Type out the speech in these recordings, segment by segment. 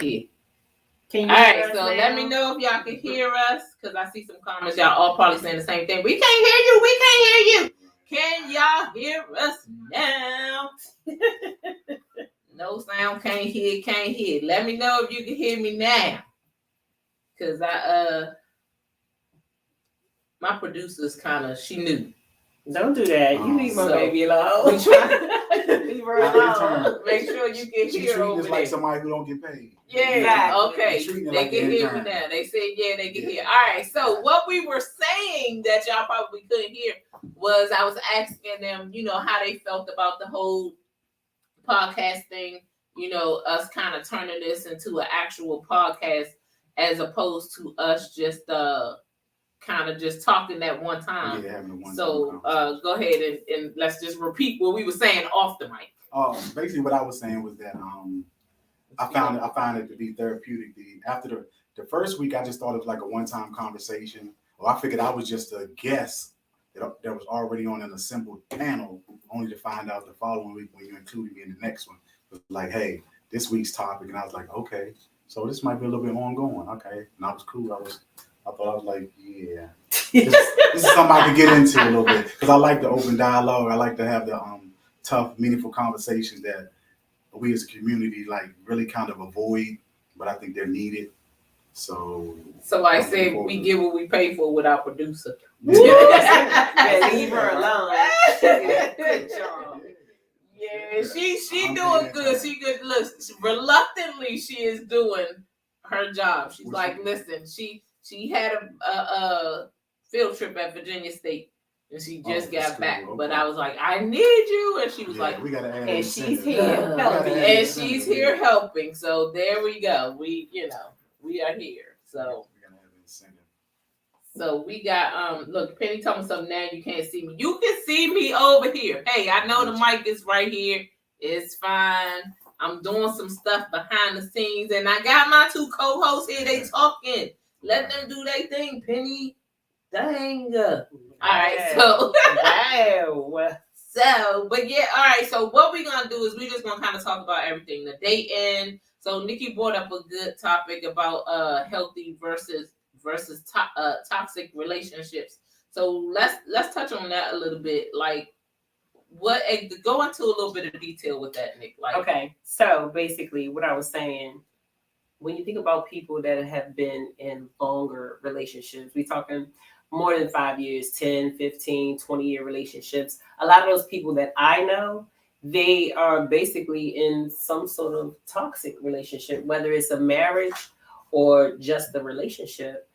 here. Can you all right, so let me know if y'all can hear us, because I see some comments. Y'all all probably saying the same thing. We can't hear you. We can't hear you. Can y'all hear us now? No sound, can't hear. Let me know if you can hear me now. Because my producer's she new. Don't do that. You leave my baby alone. Leave her alone. Make sure you can hear over there. Like somebody who don't get paid. Yeah, exactly. Okay. They can hear me now. They said, yeah, they can hear. All right. So what we were saying that y'all probably couldn't hear was I was asking them, how they felt about the whole podcast thing, us kind of turning this into an actual podcast as opposed to us just kind of just talking that one time. Yeah, having a one so go ahead and let's just repeat what we were saying off the mic. Basically what I was saying was that I found it to be therapeutic. After the first week, I just thought it was like a one-time conversation. Well, I figured I was just a guest that was already on an assembled panel, only to find out the following week when you included me in the next one. It was like, hey, this week's topic, and I was like, okay, so this might be a little bit ongoing. Okay, and I was cool. I thought I was like, yeah, this is something I could get into a little bit, because I like the open dialogue. I like to have the tough, meaningful conversations that we as a community really kind of avoid, but I think they're needed. So I said we get what we pay for with our producer. Yeah, leave her alone. Good job. Yeah, she doing good. She good. Look, reluctantly, she is doing her job. She's listen, she had a field trip at Virginia State, and she just got back. Okay. But I was like, I need you, and she was like, we gotta add, and she's here helping, and she's here helping. So there we go. We are here. So. So we got look, Penny told me something now. You can't see me. You can see me over here. Hey, I know the mic is right here. It's fine. I'm doing some stuff behind the scenes, and I got my two co-hosts here. They talking. Let them do their thing, Penny. Dang. All right, so wow. So, but yeah, all right. So what we're gonna do is we're just gonna kind of talk about everything. The dating. So Nikki brought up a good topic about healthy versus toxic relationships. So let's touch on that a little bit. Like, go into a little bit of detail with that, Nick. Like, okay, so basically, what I was saying, when you think about people that have been in longer relationships, we're talking more than 5 years, 10, 15, 20-year relationships. A lot of those people that I know, they are basically in some sort of toxic relationship, whether it's a marriage or just the relationship.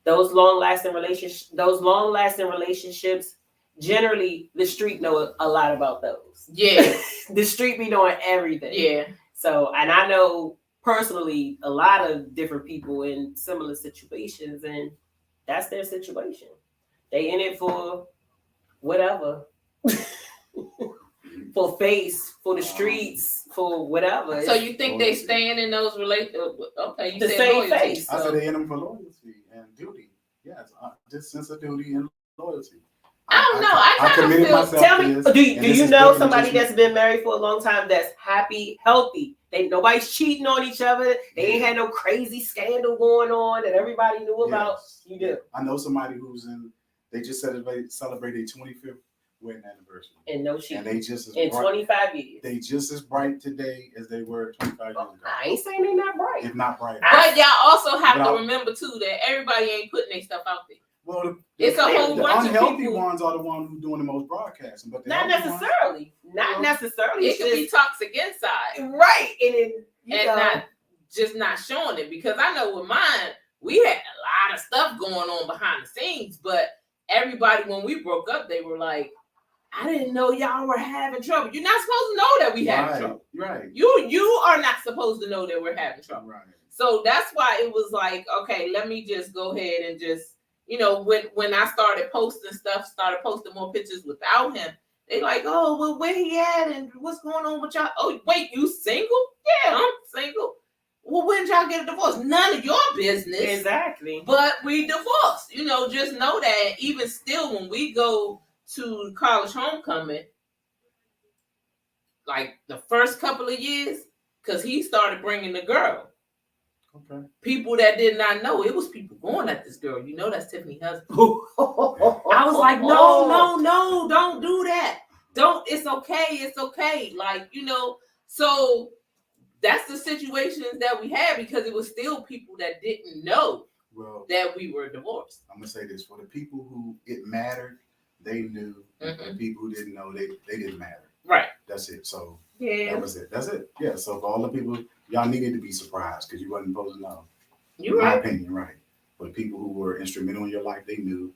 Those long-lasting relationships, generally, the street know a lot about those. Yeah. The street be knowing everything. Yeah. So, and I know personally a lot of different people in similar situations, and that's their situation. They in it for whatever. For face, for the streets, for whatever. So you think they staying in those relationships? Okay, you the said same loyalty. face. I said they in them for loyalty and duty. Yes, just sense of duty and loyalty. I don't know. I committed myself. Tell me, to this, do you know somebody just that's been married for a long time that's happy, healthy? Nobody's cheating on each other. They ain't had no crazy scandal going on that everybody knew about. You do. I know somebody they just celebrated their 25th wedding anniversary. And no cheating. And they just in 25 years. They just as bright today as they were 25 years ago. I ain't saying they're not bright. If not bright. But y'all also have to remember too that everybody ain't putting their stuff out there. Well, it's a whole bunch of people. Unhealthy ones are the ones who doing the most broadcasting, but not necessarily. Not necessarily. It could be toxic inside, right? And not showing it, because I know with mine, we had a lot of stuff going on behind the scenes, but everybody, when we broke up, they were like, I didn't know y'all were having trouble. You're not supposed to know that we have trouble. Right. You are not supposed to know that we're having trouble. Right. So that's why it was like, okay, let me just go ahead and just, when I started posting stuff, started posting more pictures without him, they like, oh, well, where he at and what's going on with y'all? Oh, wait, you single? Yeah, I'm single. Well, when did y'all get a divorce? None of your business. Exactly. But we divorced. Just know that even still, when we go to college homecoming, like the first couple of years, because he started bringing the girl. Okay. People that did not know, it was people going at this girl. You know, that's Tiffany's husband. I was like, no, don't do that. Don't. It's okay. Like, you know, so that's the situations that we had because it was still people that didn't know that we were divorced. I'm gonna say this for the people who it mattered, they knew. The people who didn't know, they didn't matter. Right. That's it. So yeah, that was it. That's it. Yeah. So for all the people, y'all needed to be surprised because you wasn't supposed to know. You're in right. my opinion, right. But people who were instrumental in your life, they knew.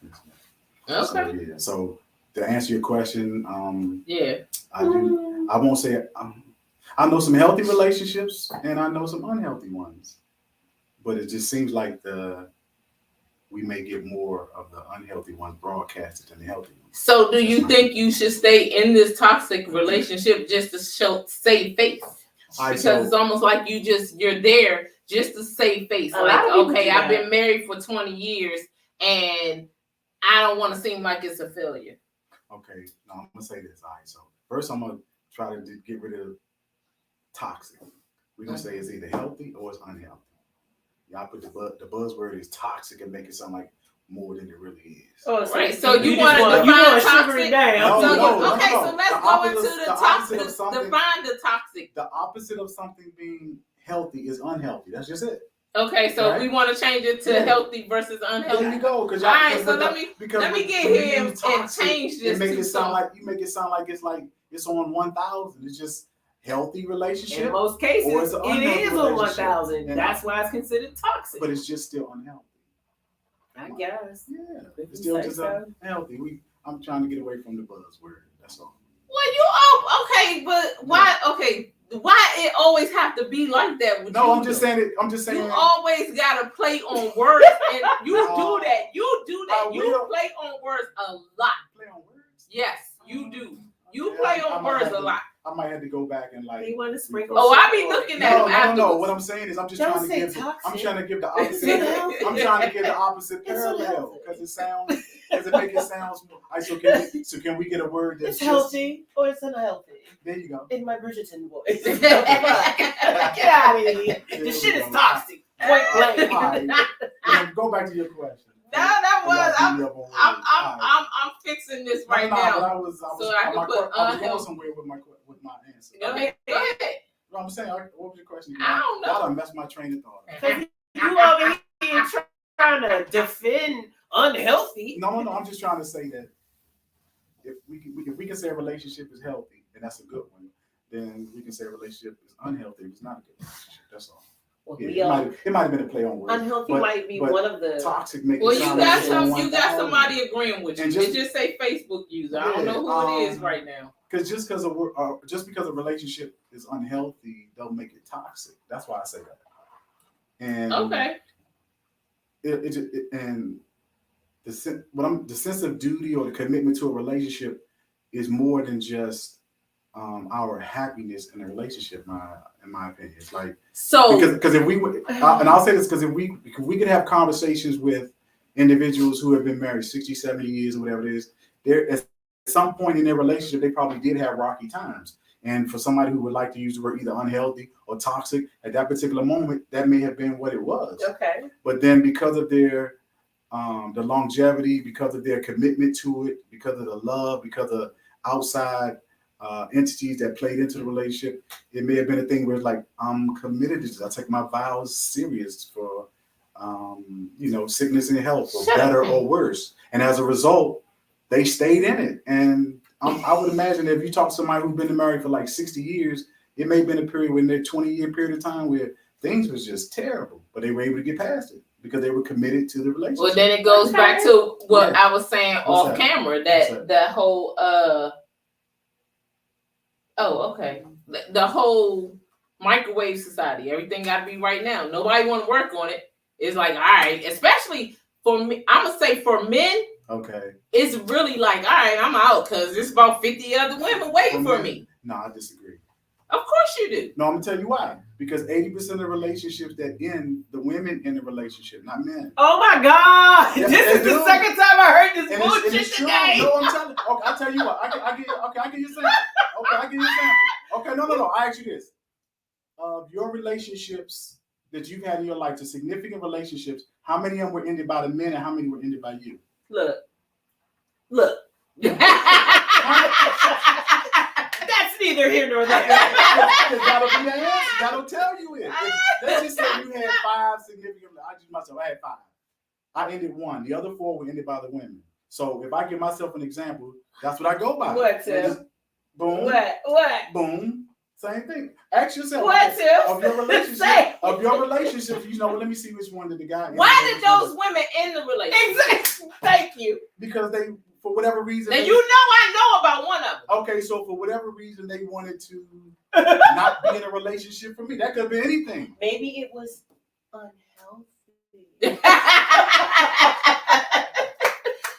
Okay. So, yeah. So to answer your question, I won't say. I know some healthy relationships and I know some unhealthy ones, but it just seems like we may get more of the unhealthy ones broadcasted than the healthy ones. So do you think you should stay in this toxic relationship just to save face? Because it's almost like you're there just to save face. Like, okay, I've been married for 20 years and I don't want to seem like it's a failure. Okay, now I'm gonna say this. All right, so first I'm gonna try to get rid of toxic. We're gonna say it's either healthy or it's unhealthy. Y'all put the buzzword is toxic and make it sound like more than it really is. Oh, right. So you want to define toxic? No, so let's go into the toxic. Define the toxic. The opposite of something being healthy is unhealthy. That's just it. Okay, so we want to change it to healthy versus unhealthy. There you go. All right, so let me get here and change this. Make it sound like it's like it's on 1,000. It's just healthy relationship. In most cases, it is on 1,000. That's why it's considered toxic. But it's just still unhealthy. I guess. Yeah, it's still just unhealthy. I'm trying to get away from the buzzword. That's all. Well, okay, but why? Okay. Why it always have to be like that? No, I'm just saying it. I'm just saying you always gotta play on words, and you do that. You play on words a lot. Play on words? Yes, you do. You play on words a lot. I might have to go back and like. They want to sprinkle. Oh, I be looking at them afterwards. No. What I'm saying is, I'm trying to give the opposite. I'm trying to give the opposite parallel because it sounds. Does it make it sound? So can we get a word that's healthy or it's unhealthy? There you go. In my Bridgerton voice. Get out of here. This shit is toxic. Point blank. Right. Go back to your question. I'm fixing this right now. I was going somewhere with my answer. Okay, go ahead. No, I'm saying, what was your question? I don't know. Y'all done messed my train of thought. You over here trying to defend unhealthy. No. I'm just trying to say that if we can say a relationship is healthy, and that's a good one, then we can say a relationship is unhealthy if it's not a good relationship. That's all. Well, it might have been a play on words. Unhealthy might be one of the toxic. You got somebody agreeing with you. It just say Facebook user. I don't know who it is right now. Because just because a relationship is unhealthy, don't make it toxic. That's why I say that. And okay. And the sense of duty or the commitment to a relationship is more than just our happiness in a relationship. In my opinion, it's like because if we and I'll say this because if we could have conversations with individuals who have been married 60, 70 years or whatever it is, there at some point in their relationship they probably did have rocky times. And for somebody who would like to use the word either unhealthy or toxic at that particular moment, that may have been what it was. Okay. But then because of their the longevity, because of their commitment to it, because of the love, because of outside entities that played into the relationship, it may have been a thing where it's like, I'm committed to this. I take my vows serious for sickness and health, or better or worse. And as a result, they stayed in it. And I would imagine if you talk to somebody who's been married for like 60 years, it may have been a period when their 20-year period of time where things was just terrible, but they were able to get past it because they were committed to the relationship. Well, then it goes back to what I was saying off camera, that whole the whole microwave society. Everything got to be right now. Nobody want to work on it. It's like, all right, especially for me. I'm gonna say for men. Okay. It's really like, all right, I'm out because there's about 50 other women waiting for me. No, I disagree. Of course you do. No, I'm gonna tell you why. Because 80% of the relationships that end, the women in the relationship, not men. Oh my God! Yes, this is the second time I heard this bullshit today. No, I'm telling you. Okay, I'll tell you what. I give you a sample. Okay, I give you a sample. Okay, no. I ask you this. of your relationships that you've had in your life, the significant relationships, how many of them were ended by the men and how many were ended by you? Look. That's neither here nor there. That'll be the answer. That'll tell you it. Let's just say you had 5 significant. I just myself. I had 5. I ended 1. The other 4 were ended by the women. So if I give myself an example, that's what I go by. What, Tim? Boom. What? Boom. Same thing. Ask yourself What, Tim? of your relationship. Of your relationship, let me see which one did the guy. Why did those women end the relationship? Exactly. Thank you. Because they, for whatever reason. And I know about one of them. Okay, so for whatever reason they wanted to not be in a relationship for me. That could be anything. Maybe it was unhealthy.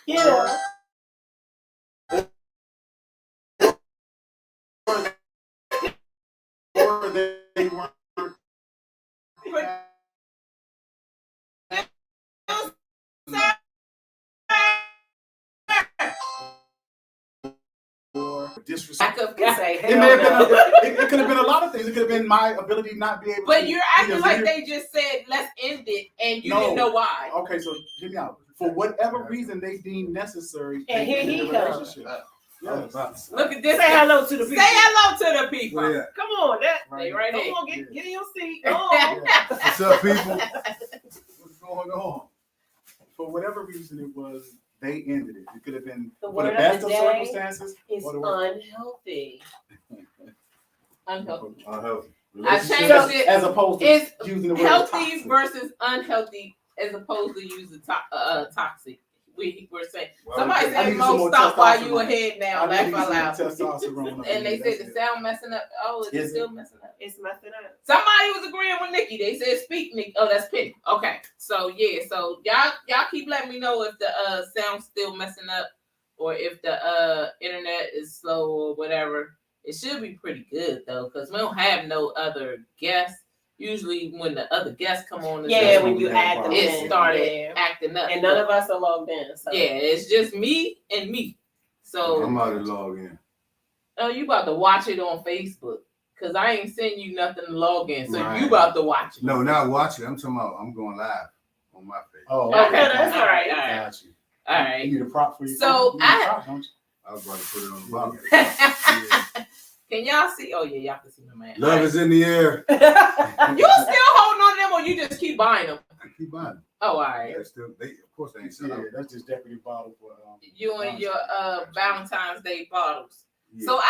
Yeah. Or they weren't. Disrespect. It may It could have been a lot of things. It could have been my ability not be able. But to you're acting like they just said, "Let's end it," and you didn't know why. Okay, so hear me out. For whatever reason they deemed necessary, and here he comes. Yes. Look at this. Say hello to the people. Say hello to the people. Well, yeah. Come on, They right come there. on, get in your seat. Come on. What's up, people? What's going on? For whatever reason it was, they ended it. It could have been The for word the of best the of day circumstances. It's or the word. unhealthy. Unhealthy. Unhealthy. I changed Relationships it. as opposed to It's using the word healthy toxic. versus unhealthy, as opposed to using toxic. We're saying somebody I said need some Mo, more stop while you testosterone. ahead now. I Laugh need out some loud. testosterone up And in they me. said the That's it. sound messing up. Oh, is it Is still it? messing up? It's messing up. Somebody was agreeing with Nikki. They said speak, Nikki. Oh, that's Penny. Okay. So yeah, so y'all keep letting me know if the sound's still messing up or if the internet is slow or whatever. It should be pretty good though, because we don't have no other guests. Usually when the other guests come on, Yeah, when you add them it in. started acting up. And none of us are logged in. So. Yeah, it's just me and me. So I'm about to log in. oh, you about to watch it on Facebook. Cause I ain't send you nothing to log in. So Right. you about to watch it. No, not watch it. I'm talking about I'm going live on my page. Oh, Okay, that's all right. Got you. All right. You need a prop for your So, you need a prop, don't you? I was about to put it on the box. Can y'all see? Oh yeah, y'all can see my man. Love is in the air. You still holding on to them, or you just keep buying them? I keep buying them. Oh, all right. Of course, they ain't set Yeah, up. that's just decorative bottle for You and your Valentine's Day bottles. Yeah. So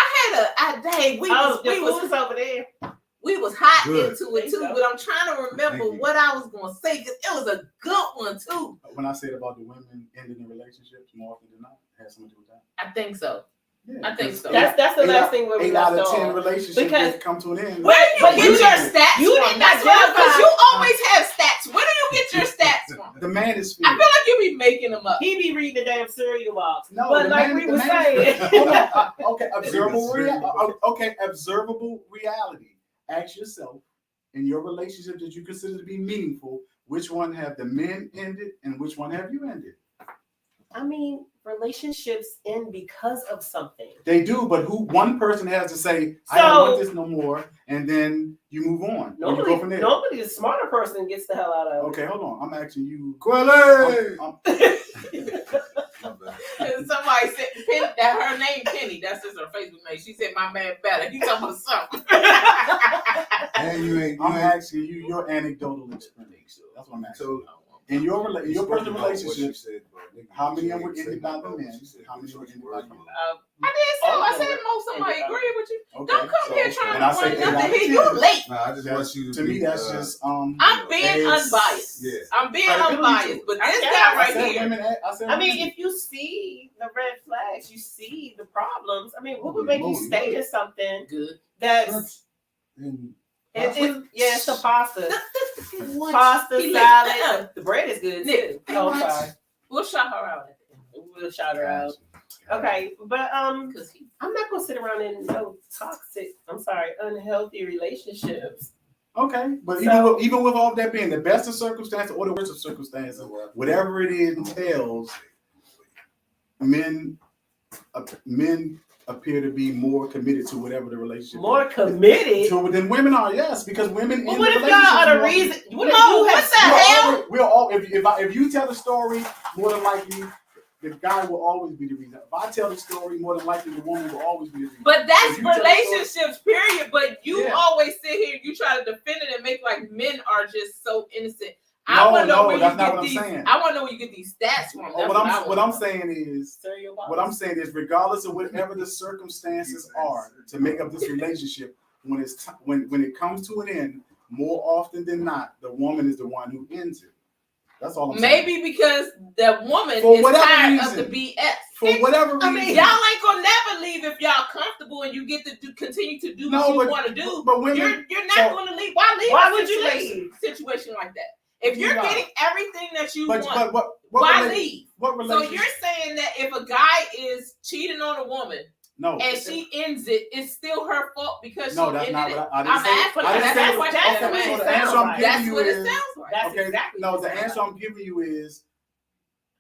we was over there. we was hot Good. into it too, but I'm trying to remember Thank you. what I was gonna say because it was a good one too. When I said about the women ending the relationships more often than not, it has something to do with that. I think so. Yeah, I think so. That's the last thing where we 8 out left of 10 off. relationships Because- that come to an end. Where do you get your stats you from? did That's not what because verify. you always have stats. Where do you get your stats from? The manosphere. I feel like you be making them up. He be reading the damn cereal box. No, But the like man- we the were manosphere. saying. Hold on. Okay, observable reality. Ask yourself, in your relationship that you consider to be meaningful, which one have the men ended and which one have you ended? I mean, relationships end because of something. They do, but one person has to say, I So- don't want this no more, and then you move on. Or you go from there. Normally, the smarter person gets the hell out of it. Okay, hold on. I'm asking you. Quelle! And somebody said Penny, that her name Penny. That's just her Facebook name. She said my man better. He talking about something. And you ain't. I'm asking you your anecdotal experience. That's what I'm asking. So, In your personal What she relationships, said, bro. Nigga, how many she of them were ain't ended say by nothing, the bro. men? She said, How many were "Which ended one by you you?" I did so. I said most somebody agree with you. Okay, Don't come so here trying when I to say bring 8 out nothing of here. You 10, late. Nah, I just want you to me, that's just I'm being it's- unbiased. Yeah. I'm being Credibility unbiased. But this Yeah, guy I right said here. women. I said I mean, women. if you see the red flags, you see the problems. I mean, what would Holy make you moly. stay in something Good. that's And it's the pasta, What? pasta He salad. late. The bread is good Nick, too. Oh, sorry. We'll shout her out. We'll shout her out. Okay, but Because he I'm not gonna sit around in no toxic. I'm sorry, unhealthy relationships. Okay, but So- even with all that being the best of circumstances or the worst of circumstances, whatever it entails, men appear to be more committed to whatever the relationship More committed. than women are. Yes, because women. Well, in what the if y'all are the relationship, reason? What if you what have? the hell? We'll all if you tell the story, more than likely the guy will always be the reason. If I tell the story, more than likely the woman will always be the reason. But that's If you tell the story- relationships, period. But you Yeah. always sit here and you try to defend it and make like men are just so innocent. I No, want to know no, where that's you not get what I'm these. saying. I want to know where you get these stats from. That's What I'm saying is, Stir your what I'm saying is, regardless of whatever the circumstances are to make up this relationship, when it comes to an end, more often than not, the woman is the one who ends it. That's all I'm saying. Maybe because the woman For is whatever tired reason. of the BS. For whatever reason. I mean, y'all ain't gonna never leave if y'all comfortable and you get to continue to do what you want to do. But women, You're not gonna leave. Why leave? Why a would you situation like that? If you're Yeah. getting everything that you want, what why leave? What So relationship? you're saying that if a guy is cheating on a woman No. and she ends it, it's still her fault because No, she that's ended not it? what I didn't I'm say. asking. I didn't That's say what okay, that's so what the it answer sounds I'm like. giving That's you what it is- sounds like. That's Okay, exactly. no, what the it sounds answer like. I'm giving you is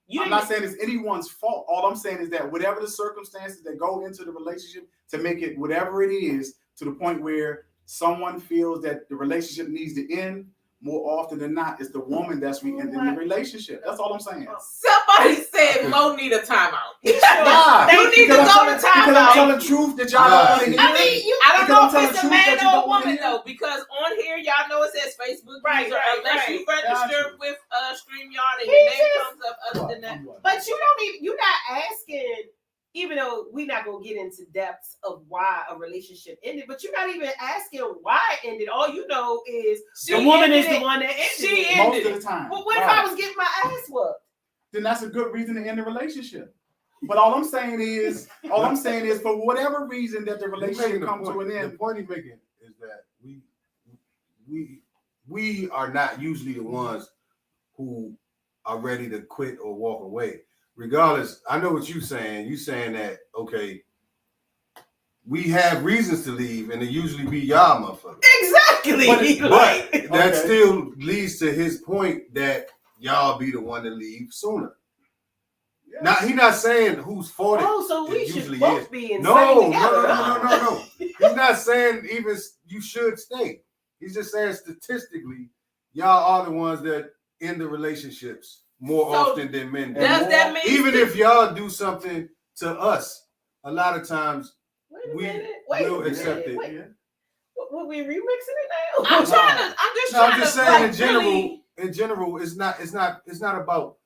You I'm not saying it's anyone's fault. All I'm saying is that whatever the circumstances that go into the relationship to make it whatever it is, to the point where someone feels that the relationship needs to end, more often than not, it's the woman that's ending the relationship. That's all I'm saying. Somebody said Mo need a timeout. Nah, You need to because go I'm to telling- because I'm timeout. telling the truth that y'all don't want to hear. I mean, I don't Because know I'm if telling it's the a truth man that you or a don't wanna woman hear. though, because on here y'all know it says Facebook Right, user right, unless right. you register Gotcha. with StreamYard and your name comes up. Other than that, But you don't even. You're not asking. Even though we're not gonna get into depths of why a relationship ended, but you're not even asking why it ended. All you know is She the woman is ended the it. one that ended She it. ended Most of the time. But what if Right. I was getting my ass whooped? Then that's a good reason to end the relationship. But all I'm saying is for whatever reason that the He's relationship making the comes to point. an The end. point he's making is that we are not usually the ones who are ready to quit or walk away. Regardless, I know what you're saying. You're saying that, okay, we have reasons to leave, and it usually be y'all motherfuckers. Exactly. But that Okay. still leads to his point that y'all be the one to leave sooner. Yes. Now he's not saying whose fault Oh, so it we should usually both is. be insane No. together. He's not saying even you should stay. He's just saying statistically, y'all are the ones that end the relationships more So, often than men do. does that mean Even if y'all do something to us, a lot of times Wait a we minute. Wait will a accept minute. it. Wait. Yeah. What, we remixing it now? I'm just No, I'm trying just to saying like, in general. really- In general, it's not about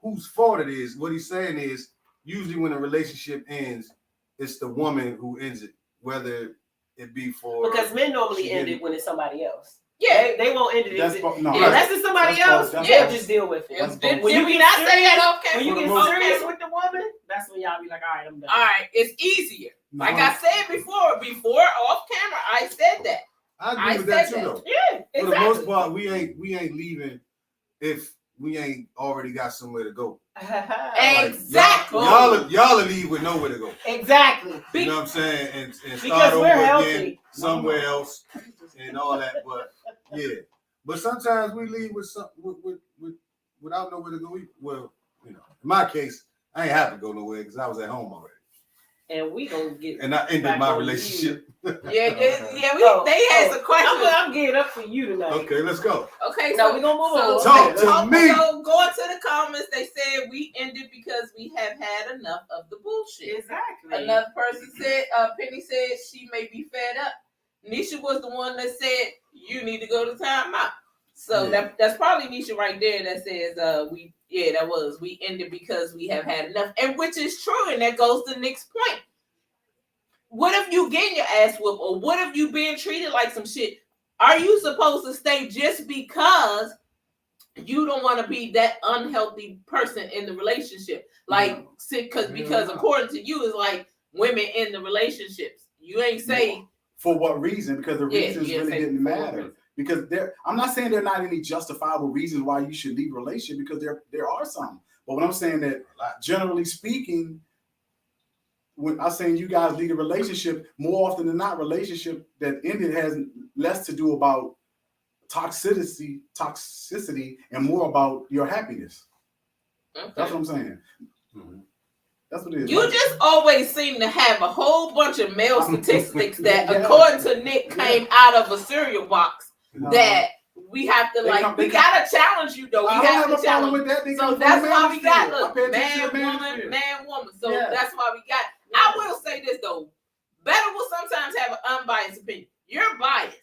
whose fault it is. What he's saying is usually when a relationship ends, it's the woman who ends it, whether it be for Because men normally she end didn't- it when it's somebody else. Yeah. They won't end it That's if no, unless it's somebody that's else. both. They'll That's just deal with it. That's Did, both. did we not say that off When camera? you get For the most serious Okay. with the woman, that's when y'all be like, all right, I'm done. All right, it's easier. No. Like I said before off camera, I said that. I agree I with that said too, that. though. Yeah, For the exactly. most part, we ain't leaving if we ain't already got somewhere to go. Like, Exactly. y'all will leave with nowhere to go. Exactly. You know what I'm saying? And Because start over we're again healthy. somewhere else and all that. But yeah. But sometimes we leave with some without nowhere to go. Well, in my case, I ain't have to go nowhere because I was at home already. And we gonna get. And I ended back my on relationship. Yeah. Oh, They had some questions. I'm getting up for you tonight. Okay, let's go. Okay, No, so we're gonna move so, on. Talk to me. So going to the comments, they said we ended because we have had enough of the bullshit. Exactly. Another person said, Penny said she may be fed up. Nisha was the one that said you need to go to timeout. So Yeah. that's probably Nisha right there that says we ended because we have had enough, and which is true, and that goes to Nick's point. What if you getting your ass whooped, or what if you being treated like some shit? Are you supposed to stay just because you don't want to be that unhealthy person in the relationship? Like, because according to you, it's like women in the relationships. You ain't say For what reason? Because the reasons you really say didn't for what matter. reason. Because I'm not saying there are not any justifiable reasons why you should leave a relationship, because there are some. But what I'm saying that generally speaking, when I'm saying you guys lead a relationship, more often than not, relationship that ended has less to do about toxicity, and more about your happiness. Okay. That's what I'm saying. Mhm. That's what it is. You just always seem to have a whole bunch of male statistics that, Yeah. according to Nick, came out of a cereal box No. that we have to we gotta challenge you though. We I don't have have a to problem challenge. with that. They So come that's from why we got manosphere. I look pay attention man, to woman, manosphere. man, woman. So Yeah. that's why we got. I will say this though, Better will sometimes have an unbiased opinion. You're biased.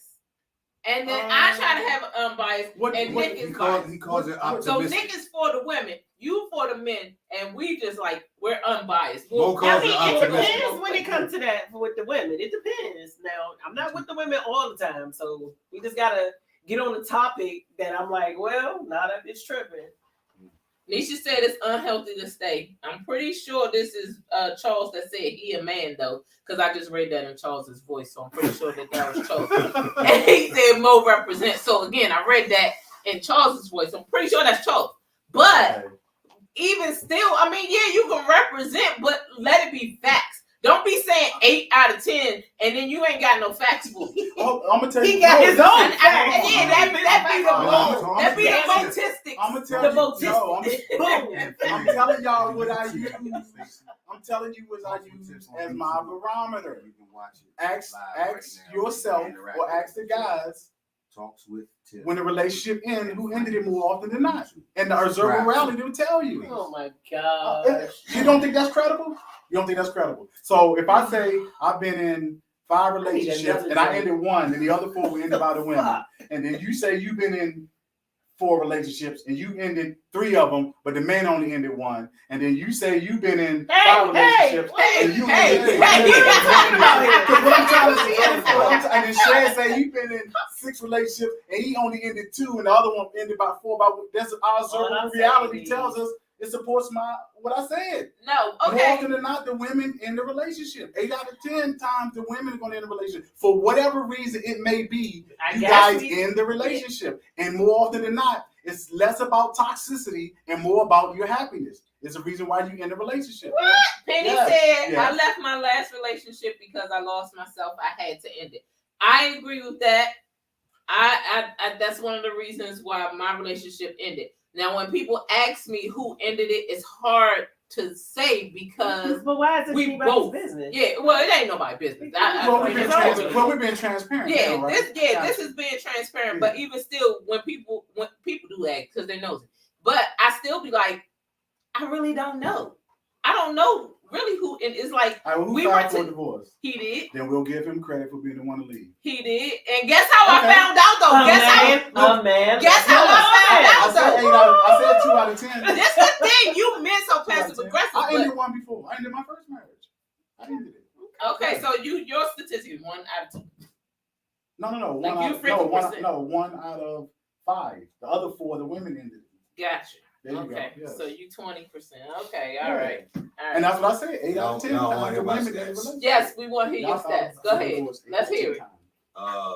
And then I try to have an unbiased, and Nick is biased. He calls it So optimistic. Nick is for the women, you for the men, and we just we're unbiased. Mo calls I mean, it it optimistic. depends when it comes to that with the women. It depends. Now, I'm not with the women all the time, so we just gotta get on the topic that I'm like, well, now that it's tripping. Nisha said it's unhealthy to stay. I'm pretty sure this is Charles that said he a man though, because I just read that in Charles's voice, so I'm pretty sure that was Charles. And he said Mo represent. So again, I read that in Charles's voice. I'm pretty sure that's Charles. But even still, I mean, yeah, you can represent, but let it be facts. Don't be saying 8 out of 10, and then you ain't got no facts for it. I'm gonna tell you. He got his own And facts. yeah, that be the motistics. I'm gonna tell The you. No, motistics. I'm telling y'all what I use. I'm telling you what I use as my barometer. You can watch it. Ask live now. yourself Interact or ask the guys Talks with Tim. when the relationship ended, who ended it more often than not. And the observer reality will tell you. Oh my gosh. You don't think that's credible? You don't think that's credible? So if I say I've been in 5 relationships and I ended 1 and the other 4 were ended by the women, and then you say you've been in 4 relationships and you ended 3 of them, but the man only ended 1, and then you say you've been in 5 relationships and you ended and then Shan say you've been in 6 relationships and he only ended 2 and the other one ended by 4. That's our observable reality tells us it supports what I said. No, More okay. often than not, the women in the relationship. 8 out of 10 times the women are going to end the relationship. For whatever reason it may be, you guys in the relationship. And more often than not, it's less about toxicity and more about your happiness. It's a reason why you end the relationship. What? Penny Yes. said, Yes. I left my last relationship because I lost myself. I had to end it. I agree with that. I that's one of the reasons why my relationship ended. Now, when people ask me who ended it, it's hard to say because But why is it we anybody's both business? Yeah, well, it ain't nobody's business. We're being transparent. Yeah, now, right? this is being transparent. But even still, when people do ask because they know it, but I still be like, I really don't know. I don't know really who. And it's like All right, well, who we filed were for divorce? He did. Then we'll give him credit for being the one to leave. He did. And guess how I found out though? A man. Guess how I found out I said 2 out of 10. This the thing. You men so passive aggressive. I ended one before. I ended my first marriage. I ended it. Okay, so your statistic 1 out of 2. No. Like One you out, 50%. 1 out of 5. The other 4, the women ended it. Gotcha. There you Okay, go. Yes. so you 20%. Okay, all Yeah. right. And that's what I said. 8 out of 10 Y'all times want the to hear my women ended stats? the relationship. Yes, we want to hear your Y'all stats. filed Go for ahead. divorce 8 Let's out of hear 10 it. times.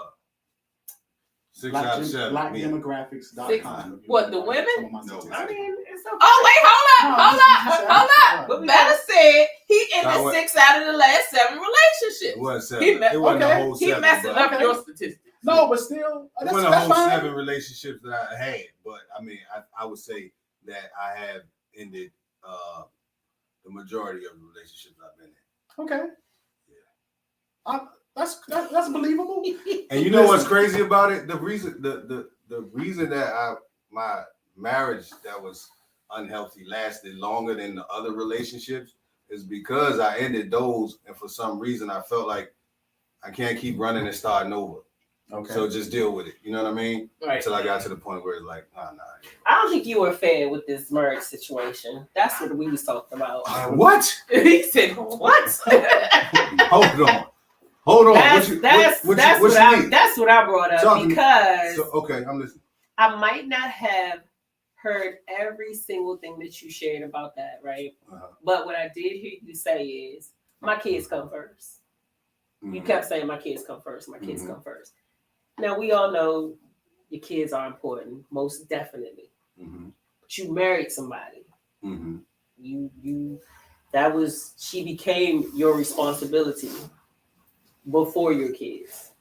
6 out of 7. Me. Blackdemographics.com. What, the women? No. I mean, it's okay. Oh wait, hold up. But we Bella said he Now ended what? 6 out of the last 7 It relationships. wasn't 7. He me- It wasn't okay. a whole He 7. messing but up your statistics. No, but still, It that's wasn't a whole fine. 7 relationships that I had. But I mean, I would say that I have ended the majority of the relationships I've been in. Okay. That's believable. And you know what's crazy about it? The reason that my marriage that was unhealthy lasted longer than the other relationships is because I ended those, and for some reason I felt like I can't keep running and starting over. Okay. So just deal with it. You know what I mean? Right. Until I got to the point where it's like, nah. I don't think you were fair with this marriage situation. That's what we was talking about. What? He said, what? Hold on. That's what I brought up Talk to me. because Okay, I'm listening. I might not have heard every single thing that you shared about that, right? Uh-huh. But what I did hear you say is my kids come 1st. You kept saying my kids come first. My kids come first. Now we all know your kids are important, most definitely. But you married somebody. She became your responsibility before your kids.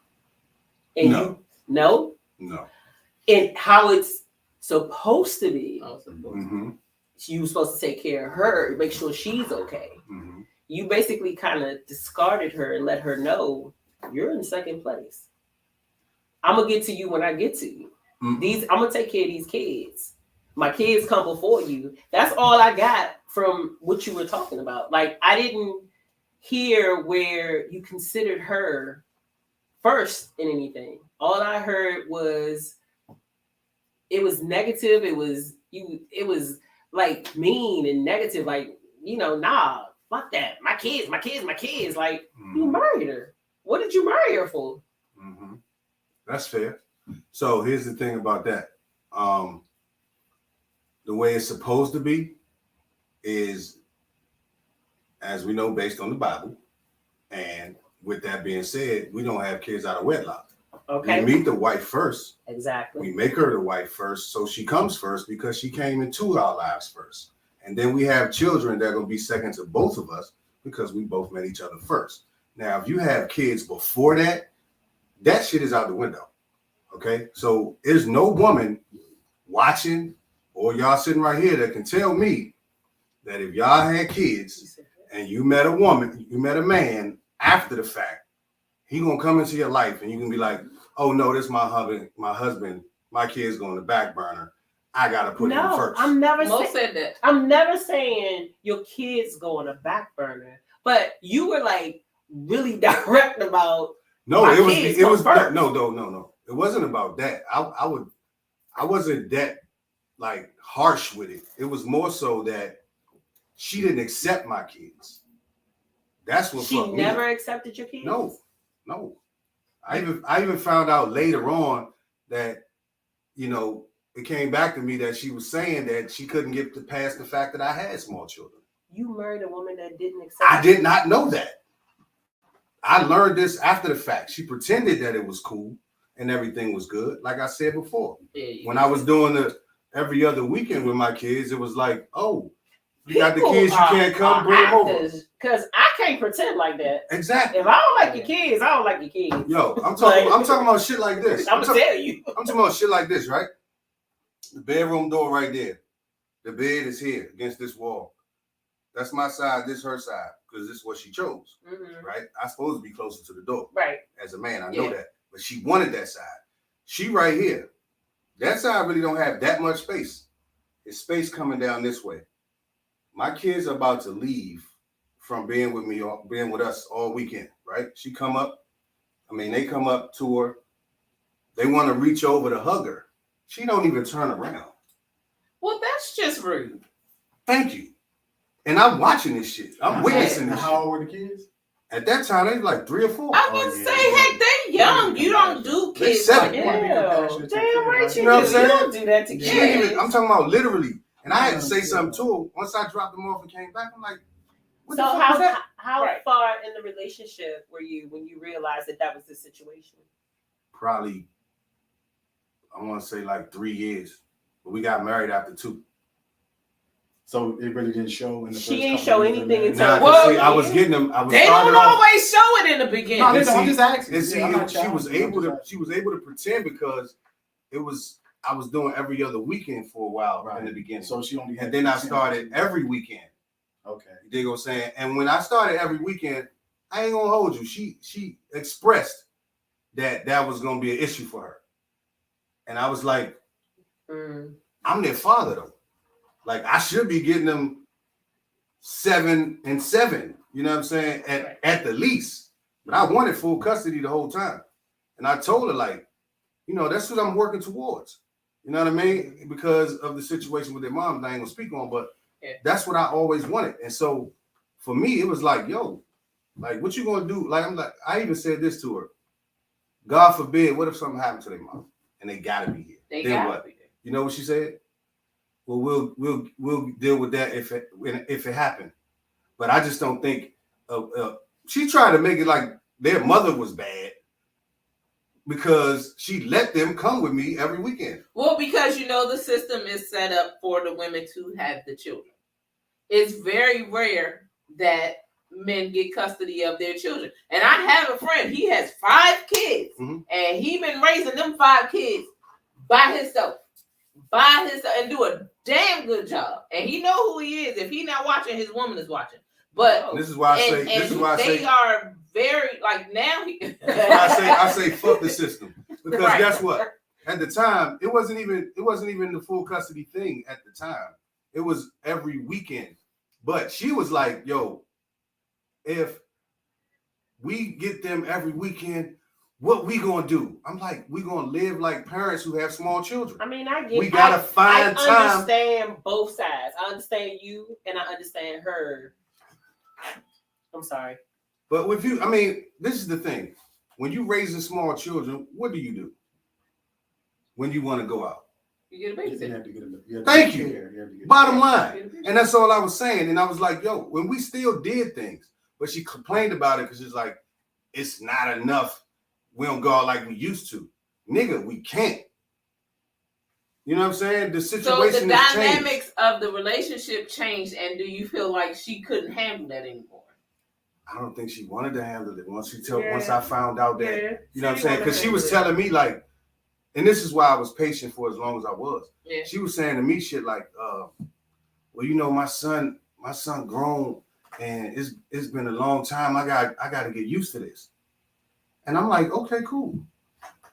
And No. No. And how it's supposed to be. you were supposed to take care of her, make sure she's okay. Mm-hmm. You basically kind of discarded her and let her know you're in second place. I'm gonna get to you when I get to you. Mm-hmm. I'm gonna take care of these kids. My kids come before you. That's all I got from what you were talking about. Like, I didn't hear where you considered her first in anything. All I heard was it was negative. It was like mean and negative. Like, nah, fuck that. My kids. Like, you married her. What did you marry her for? Mm-hmm. That's fair. So here's the thing about that. The way it's supposed to be is, as we know, based on the Bible. And with that being said, we don't have kids out of wedlock. Okay. We meet the wife first. Exactly. We make her the wife first, so she comes first because she came into our lives first. And then we have children that are going to be second to both of us because we both met each other first. Now, if you have kids before that, that shit is out the window. Okay? So there's no woman watching or y'all sitting right here that can tell me that if y'all had kids and you met a woman, you met a man after the fact, he gonna come into your life and you can be like, oh no, this my husband, my kid's going to the back burner. I gotta put him first. I'm never said that. I'm never saying your kids go on a back burner, but you were like really direct about no, my it was first. No. It wasn't about that. I wasn't that like harsh with it. It was more so that she didn't accept my kids. That's what she never accepted your kids. No. I even found out later on that, it came back to me that she was saying that she couldn't get past the fact that I had small children. You married a woman that didn't accept. I did not know that. I learned this after the fact. She pretended that it was cool and everything was good. Like I said before, when I was doing the every other weekend with my kids, it was like, oh, you got the kids, you can't come, bring them over. Because I can't pretend like that. Exactly. If I don't like your kids, I don't like your kids. Yo, I'm talking about shit like this. I'm gonna tell you. I'm talking about shit like this, right? The bedroom door right there. The bed is here against this wall. That's my side, this her side, because this is what she chose, right? I'm supposed to be closer to the door. Right. As a man, I know that. But she wanted that side. She right here. That side really don't have that much space. It's space coming down this way. My kids are about to leave from being with me, or being with us all weekend, right? They come up to her. They want to reach over to hug her. She don't even turn around. Well, that's just rude. Thank you. And I'm watching this shit. I'm witnessing this shit. How old were the kids? At that time, they were like 3 or 4. I was gonna say, heck, they young. You don't do kids like that. Damn right you know what I'm saying? You don't do that to kids. I'm talking about literally. And I had to say something to her. Once I dropped them off and came back, I'm like, what so the fuck was that? how far in the relationship were you when you realized that was the situation? Probably, I want to say like 3 years. But we got married after 2. So it really didn't show in the first She ain't show anything until I was getting them. They don't always show it in the beginning. No, I'm just asking. And see, she was able to pretend because I was doing every other weekend for a while in the beginning. So she only had. And then I started every weekend. Okay. You dig what I'm saying? And when I started every weekend, I ain't gonna hold you. She expressed that was gonna be an issue for her. And I was like, I'm their father though. Like I should be getting them 7 and 7. You know what I'm saying? At the least. But I wanted full custody the whole time. And I told her like, that's what I'm working towards. You know what I mean? Because of the situation with their moms, I ain't gonna speak on, but that's what I always wanted. And so for me, it was like, yo, like what you gonna do? Like I even said this to her. God forbid, what if something happened to their mom and they gotta be here? Then what? You know what she said? Well, we'll deal with that if it happened. But I just don't think she tried to make it like their mother was bad because she let them come with me every weekend. Well, because the system is set up for the women to have the children. It's very rare that men get custody of their children. And I have a friend, he has 5 kids, and he been raising them 5 kids by himself. by his and do a damn good job. And he know who he is. If he not watching, his woman is watching. But this is why I say. This is why I say. They are very like now. I say fuck the system because Right. guess what? At the time, it wasn't even the full custody thing. At the time, it was every weekend. But she was like, "Yo, if we get them every weekend, what we gonna do?" I'm like, "We gonna live like parents who have small children." I mean, I get. We gotta find I time. understand both sides. I understand you, and I understand her. I'm sorry. But with you, I mean, this is the thing. When you raising small children, what do? When you want to go out? You get a babysitter. Thank you. Bottom line. And that's all I was saying. And I was like, yo, when we still did things, but she complained about it because she's like, it's not enough. We don't go out like we used to. Nigga, we can't. You know what I'm saying? The situation So the has dynamics changed. of the relationship changed, and do you feel like she couldn't handle that anymore? I don't think she wanted to handle it once I found out that, you know what I'm saying? Because she was handle telling me like, and this is why I was patient for as long as I was. Yeah. She was saying to me shit like, well, you know, my son grown and it's been a long time. I got to get used to this. And I'm like, okay, cool.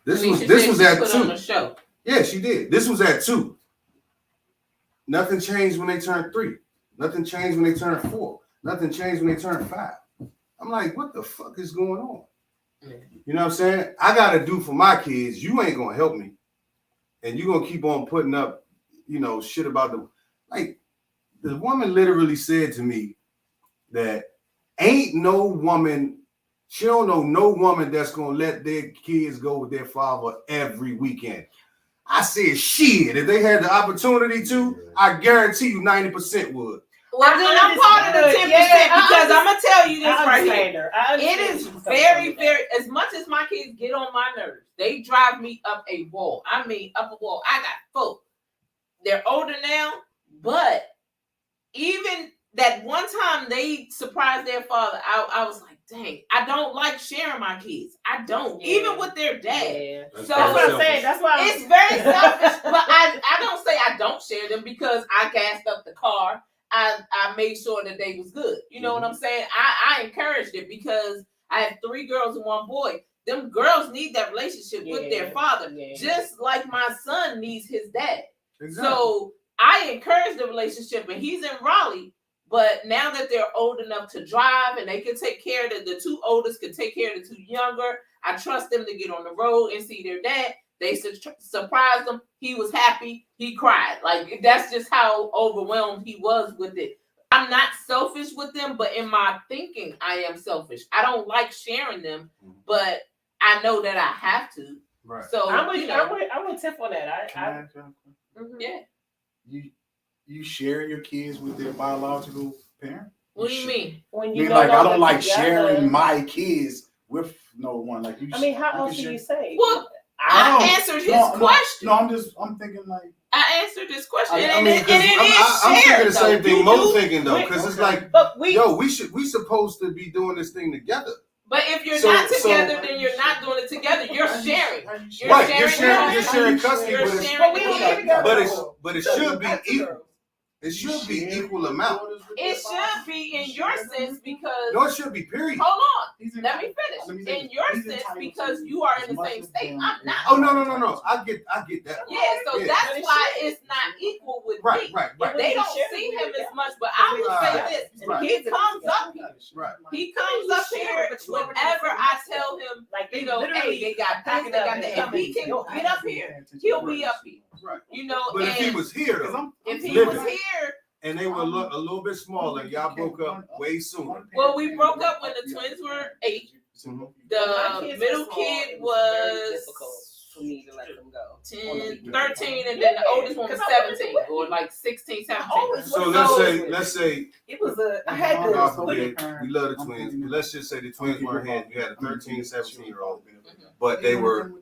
This was at 2. Yeah, she did. This was at 2. Nothing changed when they turned 3. Nothing changed when they turned 4. Nothing changed when they turned 5. I'm like, what the fuck is going on? Yeah. You know what I'm saying? I gotta do for my kids. You ain't gonna help me, and you gonna keep on putting up, you know, shit about them. Like the woman literally said to me that ain't no woman. She don't know no woman that's gonna let their kids go with their father every weekend. I said, shit. If they had the opportunity to, I guarantee you 90% would. Well, then I'm part of the 10% because I'm gonna tell you this right here. It is very, very. As much as my kids get on my nerves, they drive me up a wall. I mean, up a wall. I got 4. They're older now, but even that one time they surprised their father, I was like, dang, I don't like sharing my kids. I don't, even with their dad. Yeah. So That's what I'm saying. That's why it's very selfish. But I don't say I don't share them because I gassed up the car. I made sure that they was good. You know what I'm saying? I encouraged it because I have 3 girls and 1 boy. Them girls need that relationship with their father, just like my son needs his dad. Exactly. So I encourage the relationship, and he's in Raleigh. But now that they're old enough to drive and they can take care of the 2 oldest can take care of the 2 younger, I trust them to get on the road and see their dad. They surprised him. He was happy. He cried. Like, that's just how overwhelmed he was with it. I'm not selfish with them, but in my thinking, I am selfish. I don't like sharing them, but I know that I have to. Right. So I'm gonna tip on that. Yeah. You share your kids with their biological parent? What do you mean? When I you mean, like, I don't like together, sharing my kids with no one. Like, you. I mean, how else do you say? Well, I answered his question. No, I'm thinking like. I answered this question, I'm thinking the same thing Mo's thinking though, because it's like, we supposed to be doing this thing together. But if you're not together, then you're not doing it together. You're sharing. You're sharing custody, but it should be equal. It should be equal amount. It should be in your sense because. No, it should be, period. Hold on. Let me finish. In your sense, because you are in the same state. I'm not. Oh, no. I get that. Yeah, so that's why it's not equal with me. Right. They don't see him as much, but I will say this. He comes up here. Right. He comes up here whenever I tell him, like, you know, hey, they got this, they got that. If he can get up here, he'll be up here. Right. You know, but if he was here, though, if he was here, and they were a little bit smaller, y'all broke up way sooner. Well, we broke up when the twins were 8. The middle kid was for me to let them go. 10, 13, and then the oldest one was 17, or like 16, 17. So let's say it was I had to put it. We love the twins. Let's just say the twins weren't here. You had a 13, 17-year-old, but they were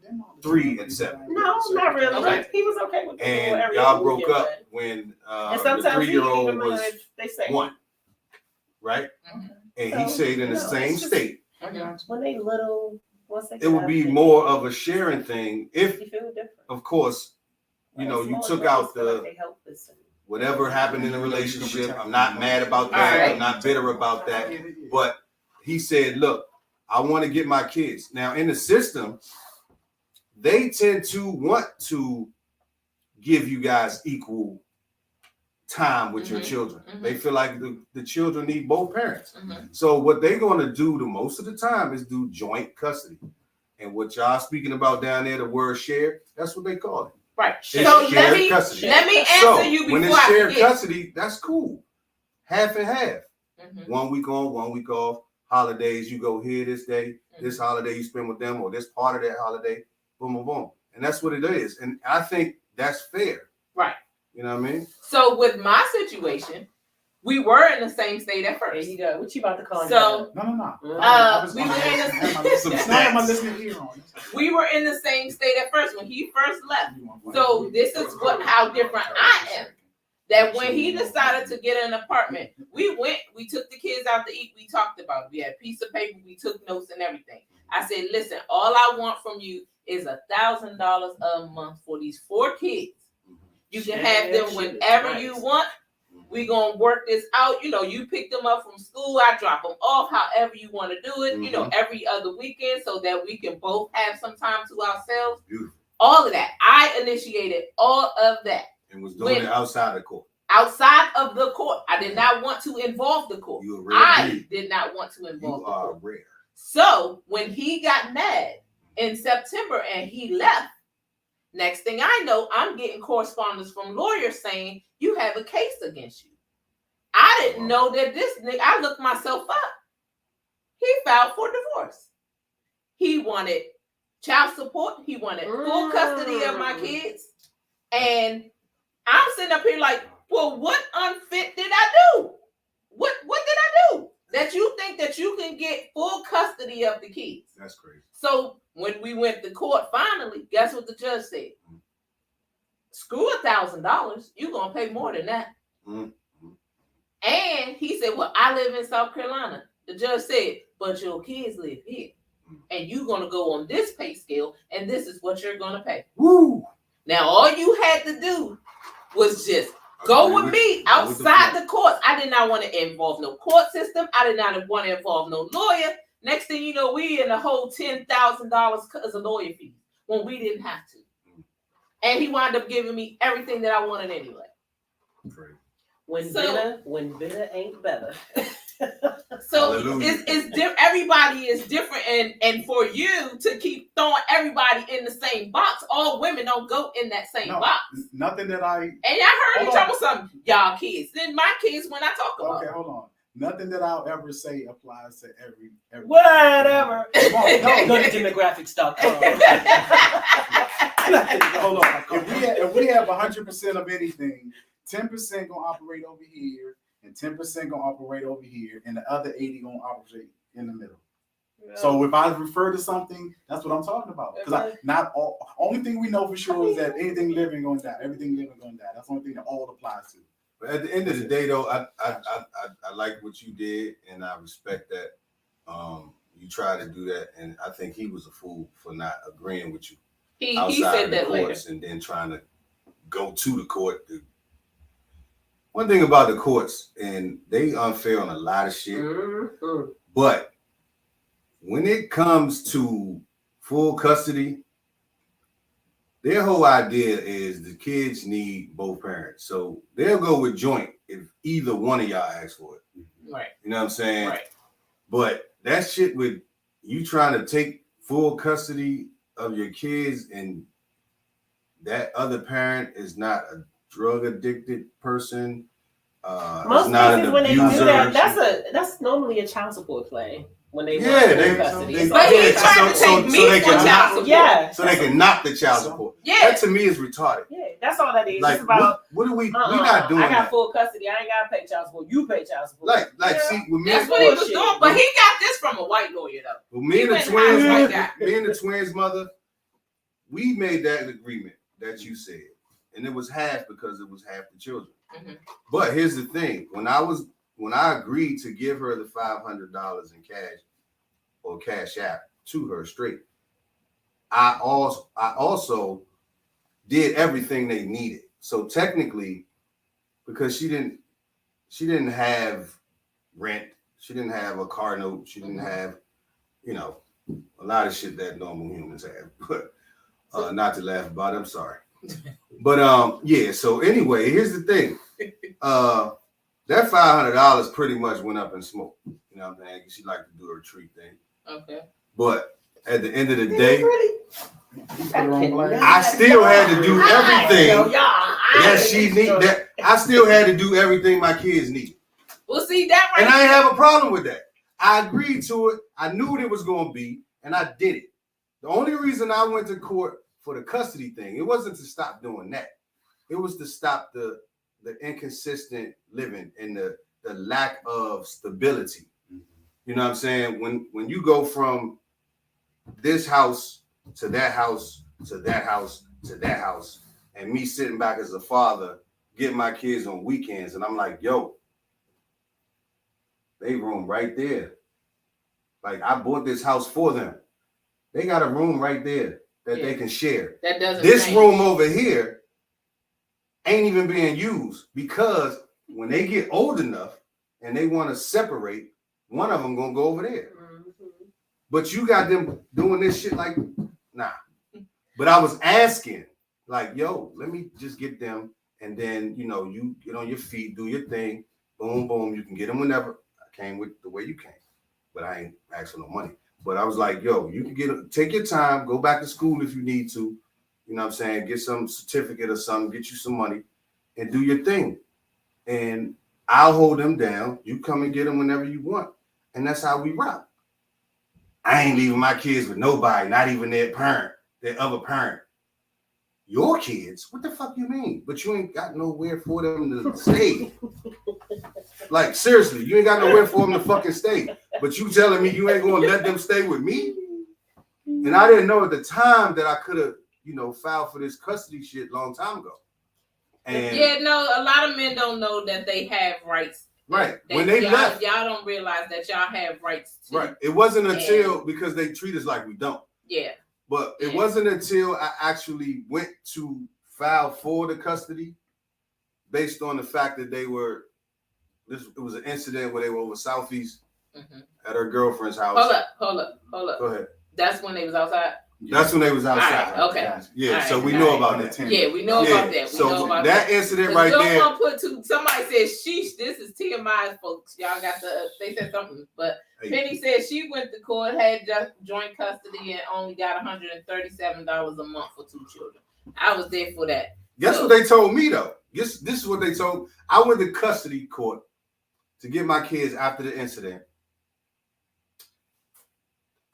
3 and 7. No, not really. Okay. He was okay with it. And y'all broke up when the 3-year-old was 1, right? And he stayed in the same state. When they little, it would be more of a sharing thing if, of course, you took out the whatever happened in the relationship. I'm not mad about that. Right. I'm not bitter about that. But he said, look, I want to get my kids. Now, in the system, they tend to want to give you guys equal time with your children. They feel like the children need both parents. So what they're going to do the most of the time is do joint custody. And what y'all speaking about down there, the word share, that's what they call it. Right. It's So shared custody. let me answer So you before when it's I shared forget. custody, that's cool. Half and half. 1 week on, 1 week off. Holidays, you go here this day. This holiday you spend with them, or this part of that holiday. Boom, boom, boom. And that's what it is. And I think that's fair. Right. You know what I mean? So with my situation, we were in the same state at There first. you go. What you about to call So No. we were in we were in the same state at first when he first left. So this is how different I am. That when he decided to get an apartment, we took the kids out to eat. We talked about it. We had a piece of paper. We took notes and everything. I said, listen, all I want from you is $1,000 a month for these 4 kids. You can have them whenever you want. We're going to work this out. You pick them up from school. I drop them off however you want to do it, every other weekend so that we can both have some time to ourselves. Beautiful. All of that. I initiated all of that. And was doing it outside the court. Outside of the court. I did not want to involve the court. You a rare I breed. did not want to involve You the are court. rare. So when he got mad in September and he left, next thing I know, I'm getting correspondence from lawyers saying you have a case against you. I didn't know that this nigga, I looked myself up. He filed for divorce. He wanted child support. He wanted full custody of my kids. And I'm sitting up here like, well, what unfit did I do? What did I do? That you think that you can get full custody of the kids? That's crazy. So when we went to court finally, guess what the judge said? Screw $1,000. You're going to pay more than that. And he said, well, I live in South Carolina. The judge said, but your kids live here. And you're going to go on this pay scale, and this is what you're going to pay. Woo! Now, all you had to do was just go with me outside the courts. I did not want to involve no court system. I did not want to involve no lawyer. Next thing you know, we in the whole $10,000 as a lawyer fee when we didn't have to. And he wound up giving me everything that I wanted anyway. Great. When bitter ain't better. So everybody is different, and for you to keep throwing everybody in the same box, all women don't go in that same box. Nothing that I And I heard you talking about something, y'all kids. Then my kids when I talk about. Okay, hold on. Nothing that I'll ever say applies to every Whatever. Go to demographics.com. Hold on. If we have 100% of anything, 10% gonna operate over here, and 10% gonna operate over here, and the other 80 gonna operate in the middle. Yeah. So if I refer to something, that's what I'm talking about. Because only thing we know for sure is that anything living gonna die. Everything living gonna die. That's the only thing that all applies to. But at the end of the day, though, I like what you did, and I respect that. You tried to do that, and I think he was a fool for not agreeing with you. He said that later, and then trying to go to the court. One thing about the courts, and they unfair on a lot of shit, but when it comes to full custody, their whole idea is the kids need both parents. So they'll go with joint if either one of y'all asks for it. Right. You know what I'm saying? Right. But that shit with you trying to take full custody of your kids and that other parent is not a drug addicted person. Most cases when they do that, that's normally a child support claim. When they custody. But he's trying to take me for child support. Yeah. So they can knock the child support. Yeah. That to me is retarded. Yeah, that's all that is. Like, it's about what are we not doing? I got full custody. I ain't gotta pay child support. You pay child support. See, with me, that's what he was doing. But he got this from a white lawyer though. Well, me and the twins' mother, we made that agreement that you said, and it was half because it was half the children. Mm-hmm. But here's the thing: when I agreed to give her the $500 in cash or cash app to her straight, I also did everything they needed. So technically, because she didn't have rent, she didn't have a car note, she didn't have, you know, a lot of shit that normal humans have. But not to laugh about it, I'm sorry. But yeah, so anyway, here's the thing. That $500 pretty much went up in smoke. You know what I'm saying? She liked to do her treat thing. Okay. But at the end of the day, I I still had to do everything that she needed. That I still had to do everything my kids need. Well, see that right. And I ain't have a problem with that. I agreed to it. I knew what it was going to be, and I did it. The only reason I went to court for the custody thing, it wasn't to stop doing that. It was to stop the inconsistent living and the lack of stability. You know what I'm saying? When you go from this house to that house to that house to that house, and me sitting back as a father, getting my kids on weekends, and I'm like, yo, they room right there. Like, I bought this house for them. They got a room right there that they can share. That doesn't This change. room over here ain't even being used because when they get old enough and they want to separate, one of them gonna go over there. But you got them doing this shit like, nah. But I was asking, like, yo, let me just get them, and then, you know, you get on your feet, do your thing, boom, boom, you can get them whenever. I came with the way you came, but I ain't asking no money. But I was like, yo, you can take your time, go back to school if you need to, you know what I'm saying, get some certificate or something, get you some money, and do your thing. And I'll hold them down. You come and get them whenever you want. And that's how we rock. I ain't leaving my kids with nobody, not even their parent, their other parent. Your kids? What the fuck you mean? But you ain't got nowhere for them to stay. Like, seriously, you ain't got nowhere for them to fucking stay. But you telling me you ain't going to let them stay with me? And I didn't know at the time that I could have, you know, filed for this custody shit long time ago. And yeah, no, a lot of men don't know that they have rights. Right. When they left. Y'all don't realize that y'all have rights too. Right. It wasn't until, because they treat us like we don't. Yeah. But it wasn't until I actually went to file for the custody based on the fact that it was an incident where they were over Southeast at her girlfriend's house. Hold up. Go ahead. That's when they was outside? That's when they was outside. Right, okay. Yeah, so we know about that. Yeah, we know about that. We know about that incident right there. Don't want to put somebody said, sheesh, this is TMI, folks. Y'all got they said something. But Penny said she went to court, had just joint custody, and only got $137 a month for 2 children. I was there for that. Guess what they told me, though? This is what they told. I went to custody court to get my kids after the incident.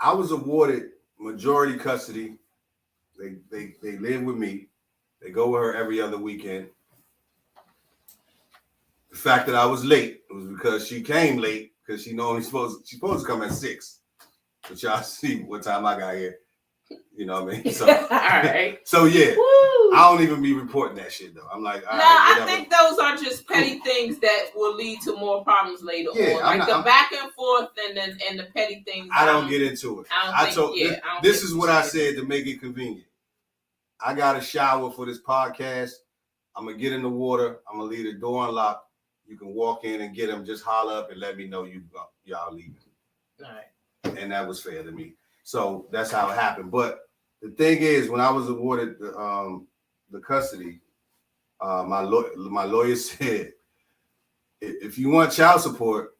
I was awarded majority custody. They live with me. They go with her every other weekend. The fact that I was late was because she came late because she's supposed to come at 6. But y'all see what time I got here. You know what I mean? So, all right. So yeah. Woo. I don't even be reporting that shit though. I'm like, all right, I think those are just petty things that will lead to more problems later on. Like the back and forth and the petty things. I don't get into it. This is what I said to make it convenient. I got a shower for this podcast. I'm gonna get in the water. I'm gonna leave the door unlocked. You can walk in and get them. Just holler up and let me know y'all leaving. All right. And that was fair to me. So that's how it happened. But the thing is, when I was awarded the custody, my lawyer said, if you want child support,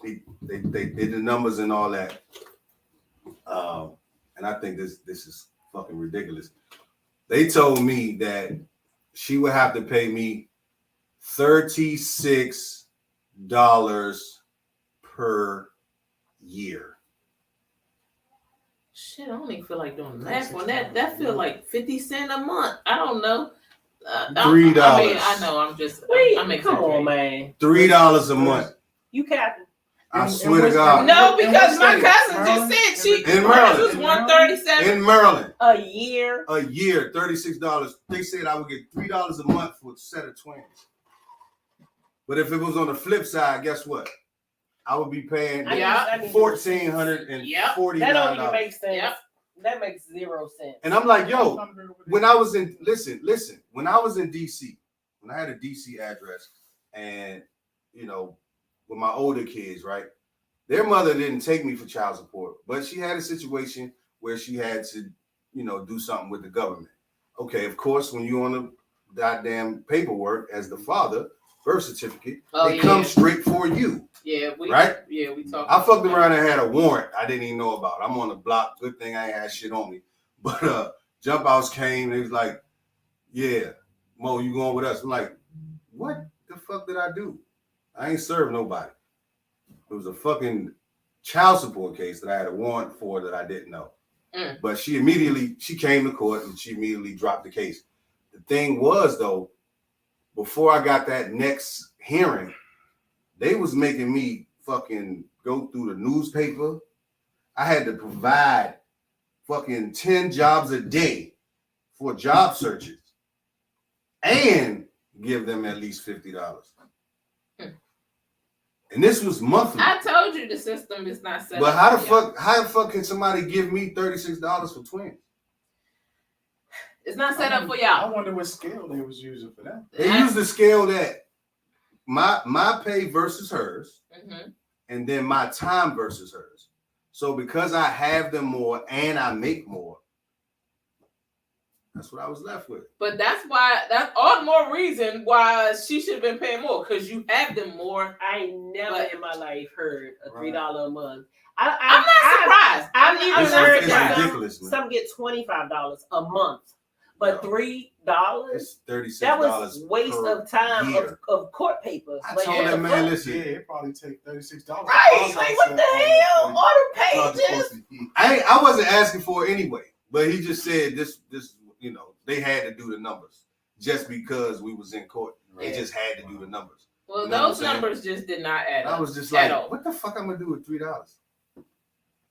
they did the numbers and all that. And I think this is fucking ridiculous. They told me that she would have to pay me $36 per year. Shit, I don't even feel like doing the math on that. That feel like 50 cents a month. I don't know. $3. I know. I'm just. I'm come on, man. $3 a month. You capping? I swear to God. No, because my cousin just said she in Maryland was $137 in Maryland a year. $36. They said I would get $3 a month for a set of twins. But if it was on the flip side, guess what? I would be paying $1,449. That don't even make sense. Yep. That makes 0 sense. And I'm like, yo, when I was in, listen, when I was in DC, when I had a DC address, and you know, with my older kids, right, their mother didn't take me for child support, but she had a situation where she had to, you know, do something with the government. Okay, of course, when you're on the goddamn paperwork as the father, birth certificate, they come straight for you. Yeah, we talked. I fucked around and had a warrant I didn't even know about. I'm on the block. Good thing I ain't had shit on me. But jump outs came. They was like, yeah, Mo, you going with us? I'm like, what the fuck did I do? I ain't served nobody. It was a fucking child support case that I had a warrant for that I didn't know. But she came to court and she immediately dropped the case. The thing was, though, before I got that next hearing, they was making me fucking go through the newspaper. I had to provide fucking 10 jobs a day for job searches and give them at least $50. And this was monthly. I told you the system is not set up. But how the fuck can somebody give me $36 for twins? It's not set up for y'all. I wonder what scale they was using for that. They used the scale that my pay versus hers, and then my time versus hers. So because I have them more and I make more, that's what I was left with. But that's all the more reason why she should have been paying more, because you have them more. I never in my life heard a $3 a month. I'm not surprised. I've even heard that ridiculous, some get $25 a month, but $3. It's $36. That was waste of time of court papers. I told that man, listen, it probably take $36. Right? Like what the hell? Order pages. I wasn't asking for it anyway, but he just said this. You know, they had to do the numbers just because we was in court. They just had to do the numbers. Well, you know those numbers just did not add up. I was just like, what the fuck I'm gonna do with $3?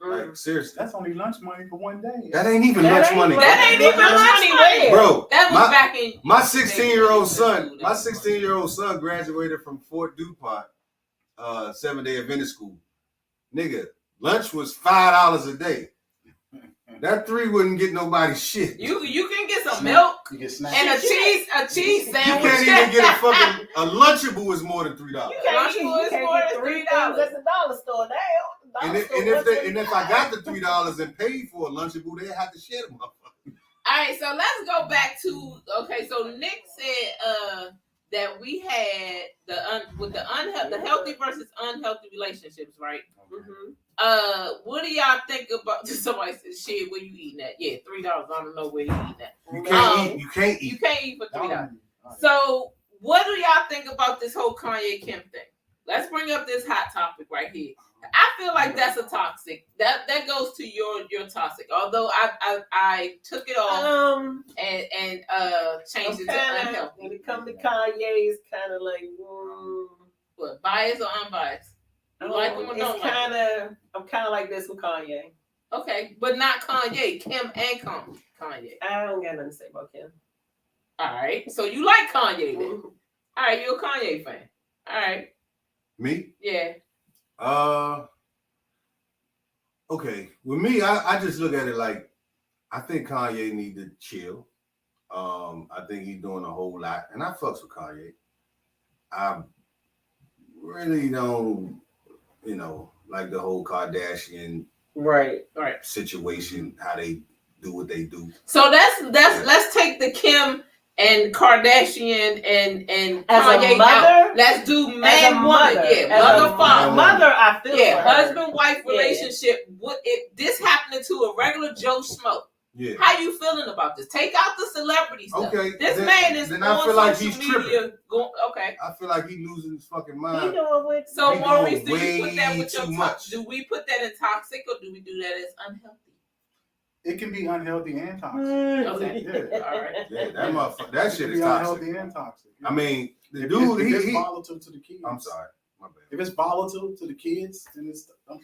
Like, seriously. That's only lunch money for one day. That ain't even lunch money. That ain't even lunch money. Bro, that was back in my 16-year-old son, my 16-year-old son graduated from Fort DuPont, 7-day Adventist school. Nigga, lunch was $5 a day. That 3 wouldn't get nobody shit. You can get some milk and a cheese sandwich. You can't even get a Lunchable is more than $3. Lunchable is more than $3 at the dollar store now. And if I got the $3 and paid for a Lunchable, they have to share them up. All right, so let's go back to so Nick said that we had the healthy versus unhealthy relationships, right? What do y'all think about? Somebody said, "Shit, where you eating at?" Yeah, $3. I don't know where you eating at. You can't eat. You can't eat for $3. So, what do y'all think about this whole Kanye Kim thing? Let's bring up this hot topic right here. I feel like that's a toxic. That goes to your toxic. Although I took it off and changed it to unhealthy. When it comes to Kanye, it's kind of like what, biased or unbiased? You like him or don't like him? I'm kind of like this with Kanye. Okay, but not Kanye. Kim and Kanye. I don't got nothing to say about Kim. All right, so you like Kanye then? All right, you're a Kanye fan. All right. Me? Yeah. Okay. With me, I just look at it like I think Kanye need to chill. I think he's doing a whole lot, and I fucks with Kanye. I really don't, like the whole Kardashian situation, how they do what they do. So let's take the Kim and Kardashian and Kanye out. Let's do man woman. Yeah, mother father. Mother, I feel husband wife relationship. This happening to a regular Joe Schmo. Yeah. How you feeling about this? Take out the celebrity stuff. Okay. This man is then on I feel like social he's media. tripping. Okay. I feel like he's losing his fucking mind. So Maurice, do you put that with too your much. Do we put that in toxic or do we do that as unhealthy? It can be unhealthy and toxic. Okay. Yeah. All right. Yeah, that motherfucker. That shit is unhealthy toxic. and toxic. I mean, the if dude, it's he volatile to the kids. I'm sorry. My bad. If it's volatile to the kids, then it's toxic. I'm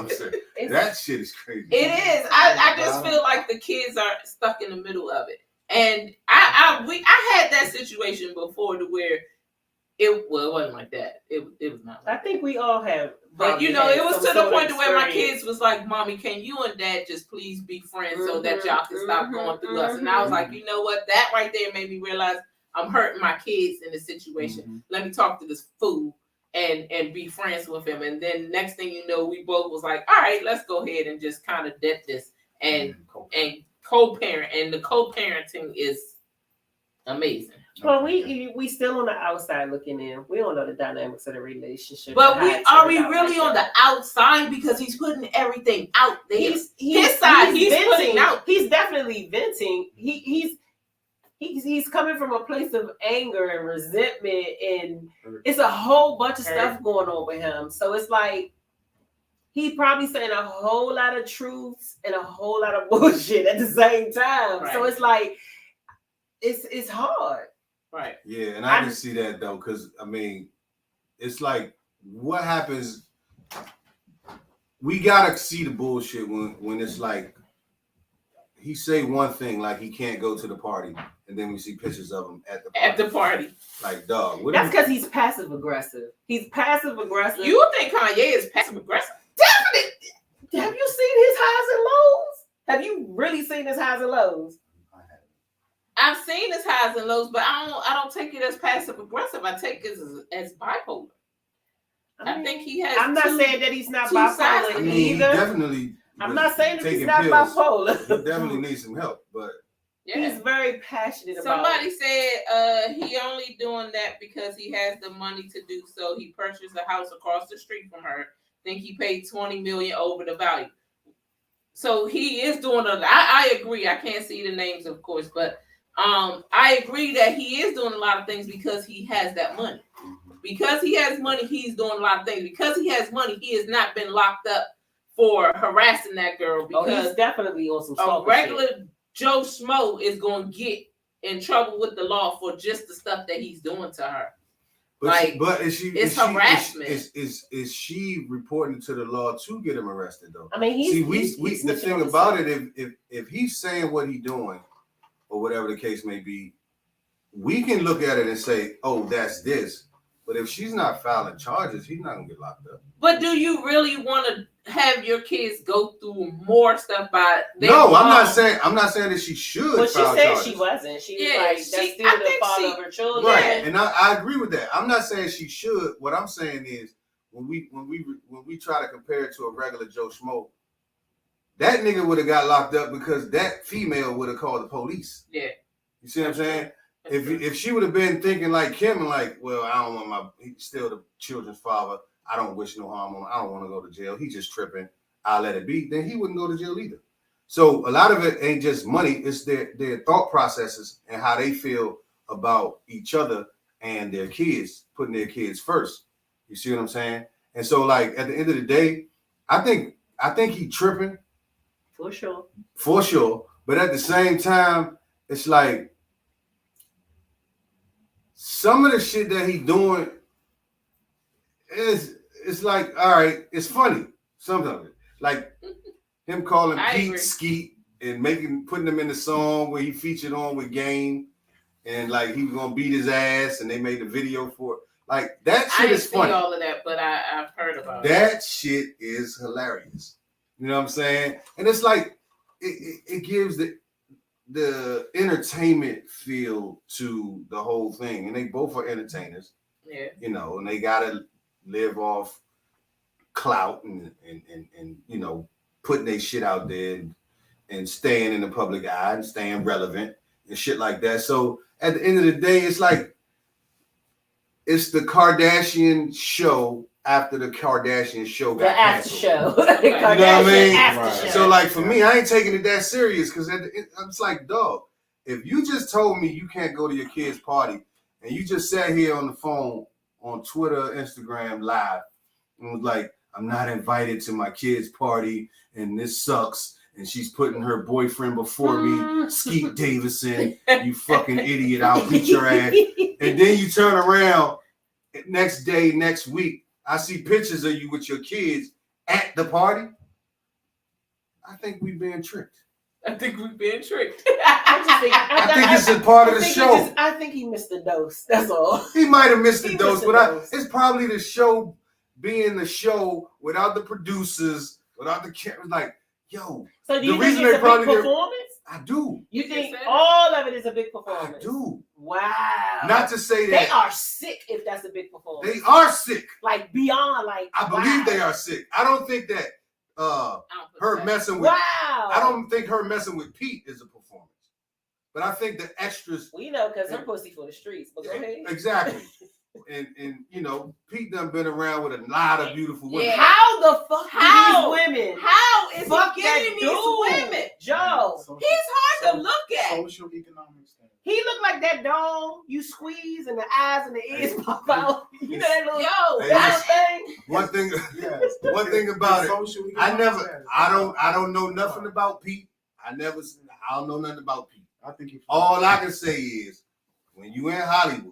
serious. That shit is crazy. It is. I just feel like the kids are stuck in the middle of it. And I had that situation before to where It wasn't like that. It was not. Like I think we all have. But you know, had it was some to the sort of point to where my experience. kids was like, "Mommy, can you and Dad just please be friends so that y'all can stop going through us?" And I was like, you know what? That right there made me realize I'm hurting my kids in this situation. Let me talk to this fool and be friends with him. And then next thing you know, we both was like, all right, let's go ahead and just kind of debt this and co-parent. And the co-parenting is amazing. Well, we still on the outside looking in. We don't know the dynamics of the relationship. But are we really on the outside because he's putting everything out there? He's putting out. He's definitely venting. He's coming from a place of anger and resentment, and it's a whole bunch of stuff going on with him. So it's like he probably saying a whole lot of truths and a whole lot of bullshit at the same time. Right. So it's like it's hard. Right. Yeah, and I can see that though, because I mean, it's like what happens. We gotta see the bullshit when it's like he say one thing like he can't go to the party, and then we see pictures of him at the party. Like, dog. That's because he's passive aggressive. He's passive aggressive. You think Kanye is passive aggressive? Definitely. Have you seen his highs and lows? Have you really seen his highs and lows? I've seen his highs and lows, but I don't take it as passive aggressive. I take it as bipolar. I think he has. I'm not saying that he's not bipolar either. He definitely. I'm not saying that he's not bipolar. He definitely needs some help, but he's very passionate about. Somebody said he only doing that because he has the money to do so. He purchased a house across the street from her. Think he paid $20 million over the value. So he is doing I agree. I can't see the names, of course, but. I agree that he is doing a lot of things because he has that money. Because he has money, he's doing a lot of things. Because he has money, he has not been locked up for harassing that girl. Because he's definitely on some a regular Joe Schmo is going to get in trouble with the law for just the stuff that he's doing to her. But is she? It's harassment. Is she reporting to the law to get him arrested though? I mean, the thing about it, if he's saying what he's doing. Or whatever the case may be, we can look at it and say, "Oh, that's this." But if she's not filing charges, he's not gonna get locked up. But do you really want to have your kids go through more stuff by? No, I'm not saying that she should. Well, she said charges. She wasn't. She was like, that's still the father of her children. Right, and I agree with that. I'm not saying she should. What I'm saying is when we try to compare it to a regular Joe Schmo. That nigga would have got locked up because that female would have called the police. Yeah. You see what I'm saying? If she would have been thinking like Kim and like, well, I don't want he's still the children's father. I don't wish no harm on him. I don't want to go to jail. He's just tripping. I'll let it be. Then he wouldn't go to jail either. So a lot of it ain't just money. It's their thought processes and how they feel about each other and their kids, putting their kids first. You see what I'm saying? And so like at the end of the day, I think he tripping. For sure. But at the same time, it's like some of the shit that he doing it's like, all right, it's funny. Some of it. Like him calling Pete Skeet and putting him in the song where he featured on with Game and like he was gonna beat his ass and they made a video for it. Like that shit is funny. I didn't see all of that, but I've heard about it. That shit is hilarious. You know what I'm saying? And it's like it gives the entertainment feel to the whole thing. And they both are entertainers. Yeah. You know, and they gotta live off clout and you know, putting their shit out there and staying in the public eye and staying relevant and shit like that. So at the end of the day, it's like it's the Kardashian show after the Kardashian show got canceled. Show. You know what I mean? Right. So like for me, I ain't taking it that serious because it's like, dog, if you just told me you can't go to your kid's party and you just sat here on the phone on Twitter, Instagram live and was like, I'm not invited to my kid's party and this sucks and she's putting her boyfriend before me, Skeet Davison, you fucking idiot, I'll beat your ass. And then you turn around next day, next week, I see pictures of you with your kids at the party. I think we've been tricked. I think we've been tricked. I just think I think it's a part of the show. I think he missed the dose. That's all. He might have missed the He dose, missed the but dose. it's probably the show being the show without the producers, without the cameras. Like, yo, So do the you reason think it's they a probably big did- performance? I do. You You think just said all of it is a big I performance? do. Wow. Not to say They that are sick if that's a big performance. they are sick. Like beyond like I believe they are sick. I don't think that her messing with Wow. I don't think her messing with Pete is a performance. But I think the extras We know because her pussy for the streets. But go ahead. exactly. and you know, Pete done been around with a lot of beautiful women. Yeah. How the fuck How? do these women? How is Fuck he that getting dude. these women? Joe. He's hard to look at. Social economics thing. He looked like that doll you squeeze and the eyes and the ears pop out. You know that little Yo, that thing? One thing Yes. one thing about it, Social I economics never thing. I don't know nothing about Pete. I don't know nothing about Pete. I think he. All I can say is when you in Hollywood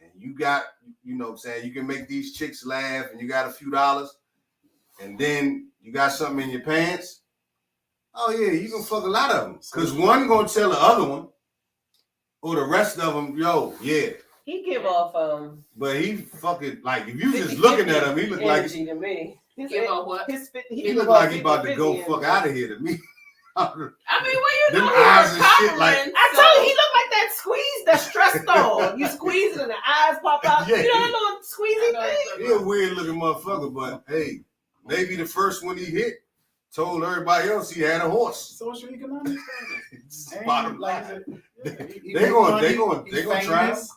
and you got, you know what I'm saying, you can make these chicks laugh and you got a few dollars and then you got something in your pants. Oh yeah, you can fuck a lot of them. Cause one gonna tell the other one or the rest of them, yo, yeah. He give off But he fucking, like, if you just looking at him, he look like energy to me. Give off what? he look like he about to go fuck out of here to me. I mean, well, you Them know, eyes he's and shit, like- recovering, I so- told you he looked like that squeeze, that stress doll. You squeeze it and the eyes pop out. Yeah. You know that little squeezy I thing? He a weird looking motherfucker, but hey, maybe the first one he hit told everybody else he had a horse. Social economics thing. And Bottom like I line. said, he They make gonna- money, they gonna he's try. famous.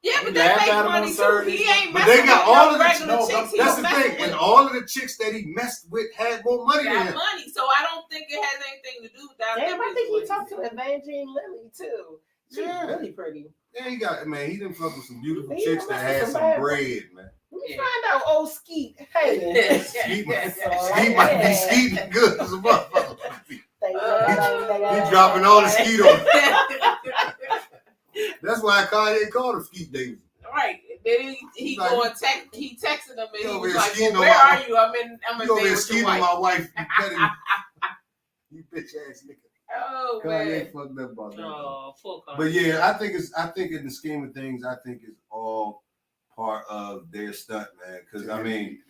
Yeah, but He they laughed make at him on money too. Saturday. He ain't But messing they got with all no of the regular no, chicks. He That's don't the mess thing, with. and all of the chicks that he messed with had more money than Got him. money, so I don't think it has anything to do with that. Damn, I think he talked to Evangeline Lilly too. She's Yeah. really pretty. Yeah, he got, man, he done fucked with some beautiful He chicks done that messed with had some some bad bread, man. Let me Yeah. find out old Skeet. Hey. Skeet Yeah. might be skeeting good as a motherfucker. He He dropping all the skeet on him. That's why Kanye called him Skeet Davis. Right. Then he Like, going text. He texted him and you he over was here like, skeeting well, on "Where my- are you? I'm in You over bed here with your skeeting wife." my wife. You petty. You bitch ass nigga. Oh Kanye man. fucked up about that. Oh, full But yeah, I think in the scheme of things, I think it's all part of their stunt, man. Because I mean,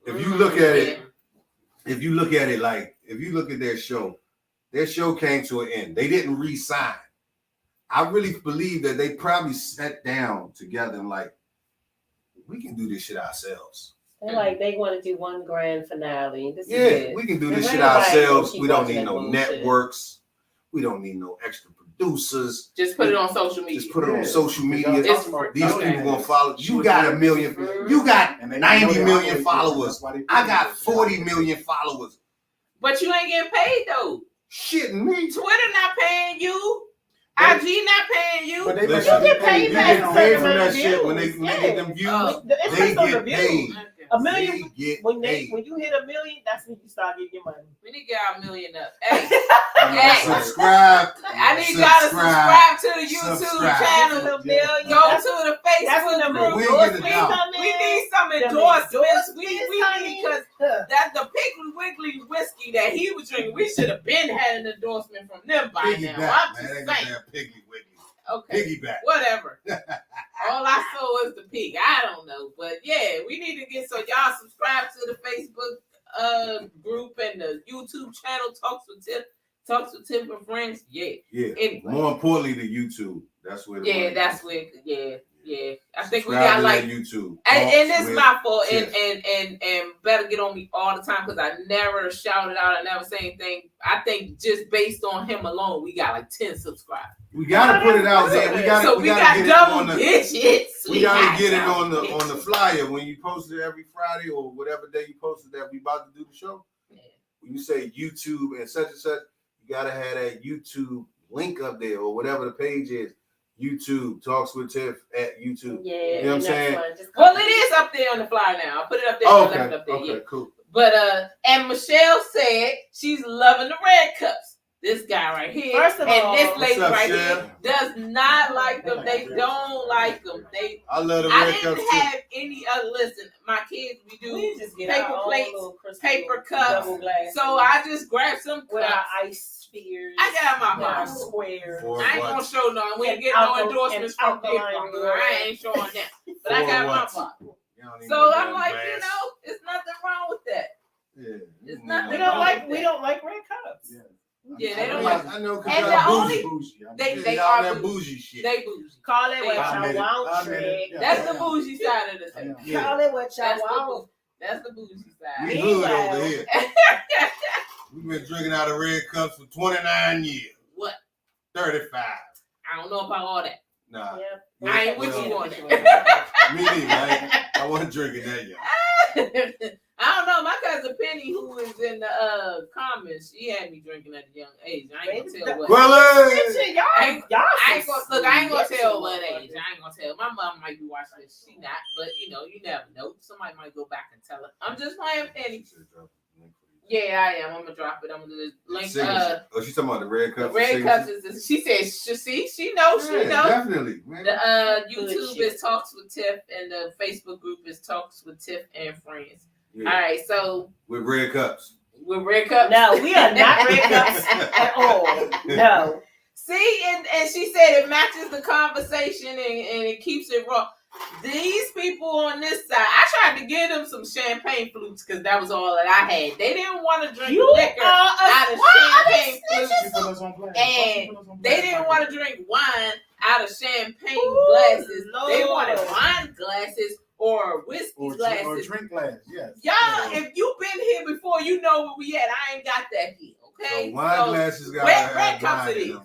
if you look at it, if you look at their show came to an end. They didn't re-sign. I really believe that they probably sat down together and like, we can do this shit ourselves. They're like they want to do one grand finale. This is Yeah, it. we can do this Ain't shit nobody ourselves. gonna keep We don't watching need that no bullshit. networks. We don't need no extra producers. Just put it on social media. Just put it on Yeah. social media. It's These okay. people gonna follow. You got 1 million. You got And they 90 know they million operate followers. different. That's why they I got put it 40 there. million followers. But you ain't getting paid though. Shitting me. Twitter not paying you. But- IG not paying you. But they Listen, might you be get paid You back get for paid certain from that amount of shit when views. they get them views. Oh. It's They based on get reviews. paid. Okay. A million. They get When paid. you hit 1 million, that's when you start getting your money. We need to get our million up. Hey, Hey, subscribe. I need y'all to subscribe to the YouTube Subscribe. channel. A million. Go to the That's when Facebook the group. We ain't getting it endorsements down. come in. We need some Them endorsements. We endorsements, need because that's the Piggly Wiggly whiskey that he was drinking. We should have been had an endorsement from them by Piggyback, now. I'm man. just They got saying. that Piggly Wiggly. Okay, Piggyback. whatever. All I saw was the pig. I don't know, but yeah, we need to get so y'all subscribe to the Facebook group and the YouTube channel. Talks with Tip and Friends. Yeah. Yeah. Anyway. More importantly, the YouTube. That's where. The Yeah, money that's is. where. Yeah. I think we Subscribe got to like. that YouTube. And Talks it's with my fault, Tiff. and better get on me all the time because I never shouted out, I never say anything. I think just based on him alone, we got like 10 subscribers. We gotta put it out there. We gotta. So we got get it on double the. digits. We gotta got get it double on the digits. flyer when you post it every Friday or whatever day you posted that we about to do the show. Yeah. When you say YouTube and such, you gotta have that YouTube link up there or whatever the page is. YouTube Talks with Tiff at YouTube. Yeah, You know what I'm saying? Well, it is up there on the flyer now. I put it up there. Oh, I left okay. it up there. Okay. Yeah. Cool. But and Michelle said she's loving the red cups. This guy right here First of all, and this lady what's up, right Chef? here does not like them. They don't like them. I love the I red cups didn't too. have any other. Listen, my kids, we do we just get paper our own plates, little crystal paper cups. double glass So I just grabbed some with our cups. ice. spheres. I got my that are mom. square. For I ain't what? gonna show none. We ain't And getting no alkaline- endorsements and from Big alkaline Mama. I ain't showing that. But I For got what? my mom. You don't need So no I'm damn like, glass. you know, it's nothing wrong with that. Yeah. It's You not- know. We don't like red cups. Yeah, they I don't know- like. I know because And y'all the bougie. only- bougie. they y'all are that bougie. bougie shit. They bougie. Call it what I y'all admit it. want, I admit it. Trick. Yeah. That's the bougie side of the thing. Yeah. Call it what y'all That's the want. bougie. That's the bougie side. We Meanwhile- hood over here. We've been drinking out of red cups for 29 years. What? 35. I don't know about all that. Nah. Yep. I ain't with Well, you on that. Me neither. I wasn't drinking that yet. I don't know. My cousin Penny, who is in the comments, she had me drinking at a young age. I ain't gonna tell what. Quilly! Shit, y'all, I ain't- y'all I ain't gonna look. I ain't gonna some tell what motherfuckers. age. I ain't gonna tell. My mom might be watching this. She not, but you know, you never know. Somebody might go back and tell her. I'm just playing Penny. Yeah, I am. I'm gonna drop it. I'm gonna link. Oh, she's talking about the red The cups. red cups is. She said. She knows. She Yeah, knows. definitely. Man. The Good YouTube shit. is Talks with Tiff, and the Facebook group is Talks with Tiff and Friends. Yeah. All right, so With red cups. with red cups. No, we are not red cups at all. No. See, and she said it matches the conversation and it keeps it raw. These people on this side, I tried to give them some champagne flutes because that was all that I had. They didn't want to drink You liquor are out of champagne flutes. She put us on blast. And She put us on They blast. didn't want to drink wine out of champagne Ooh, glasses. They Lord. wanted wine glasses or whiskey or glasses. drink glass. Yes. Y'all, if you've been here before, you know where we at. I ain't got that here, okay? So wine glasses got red cups it is.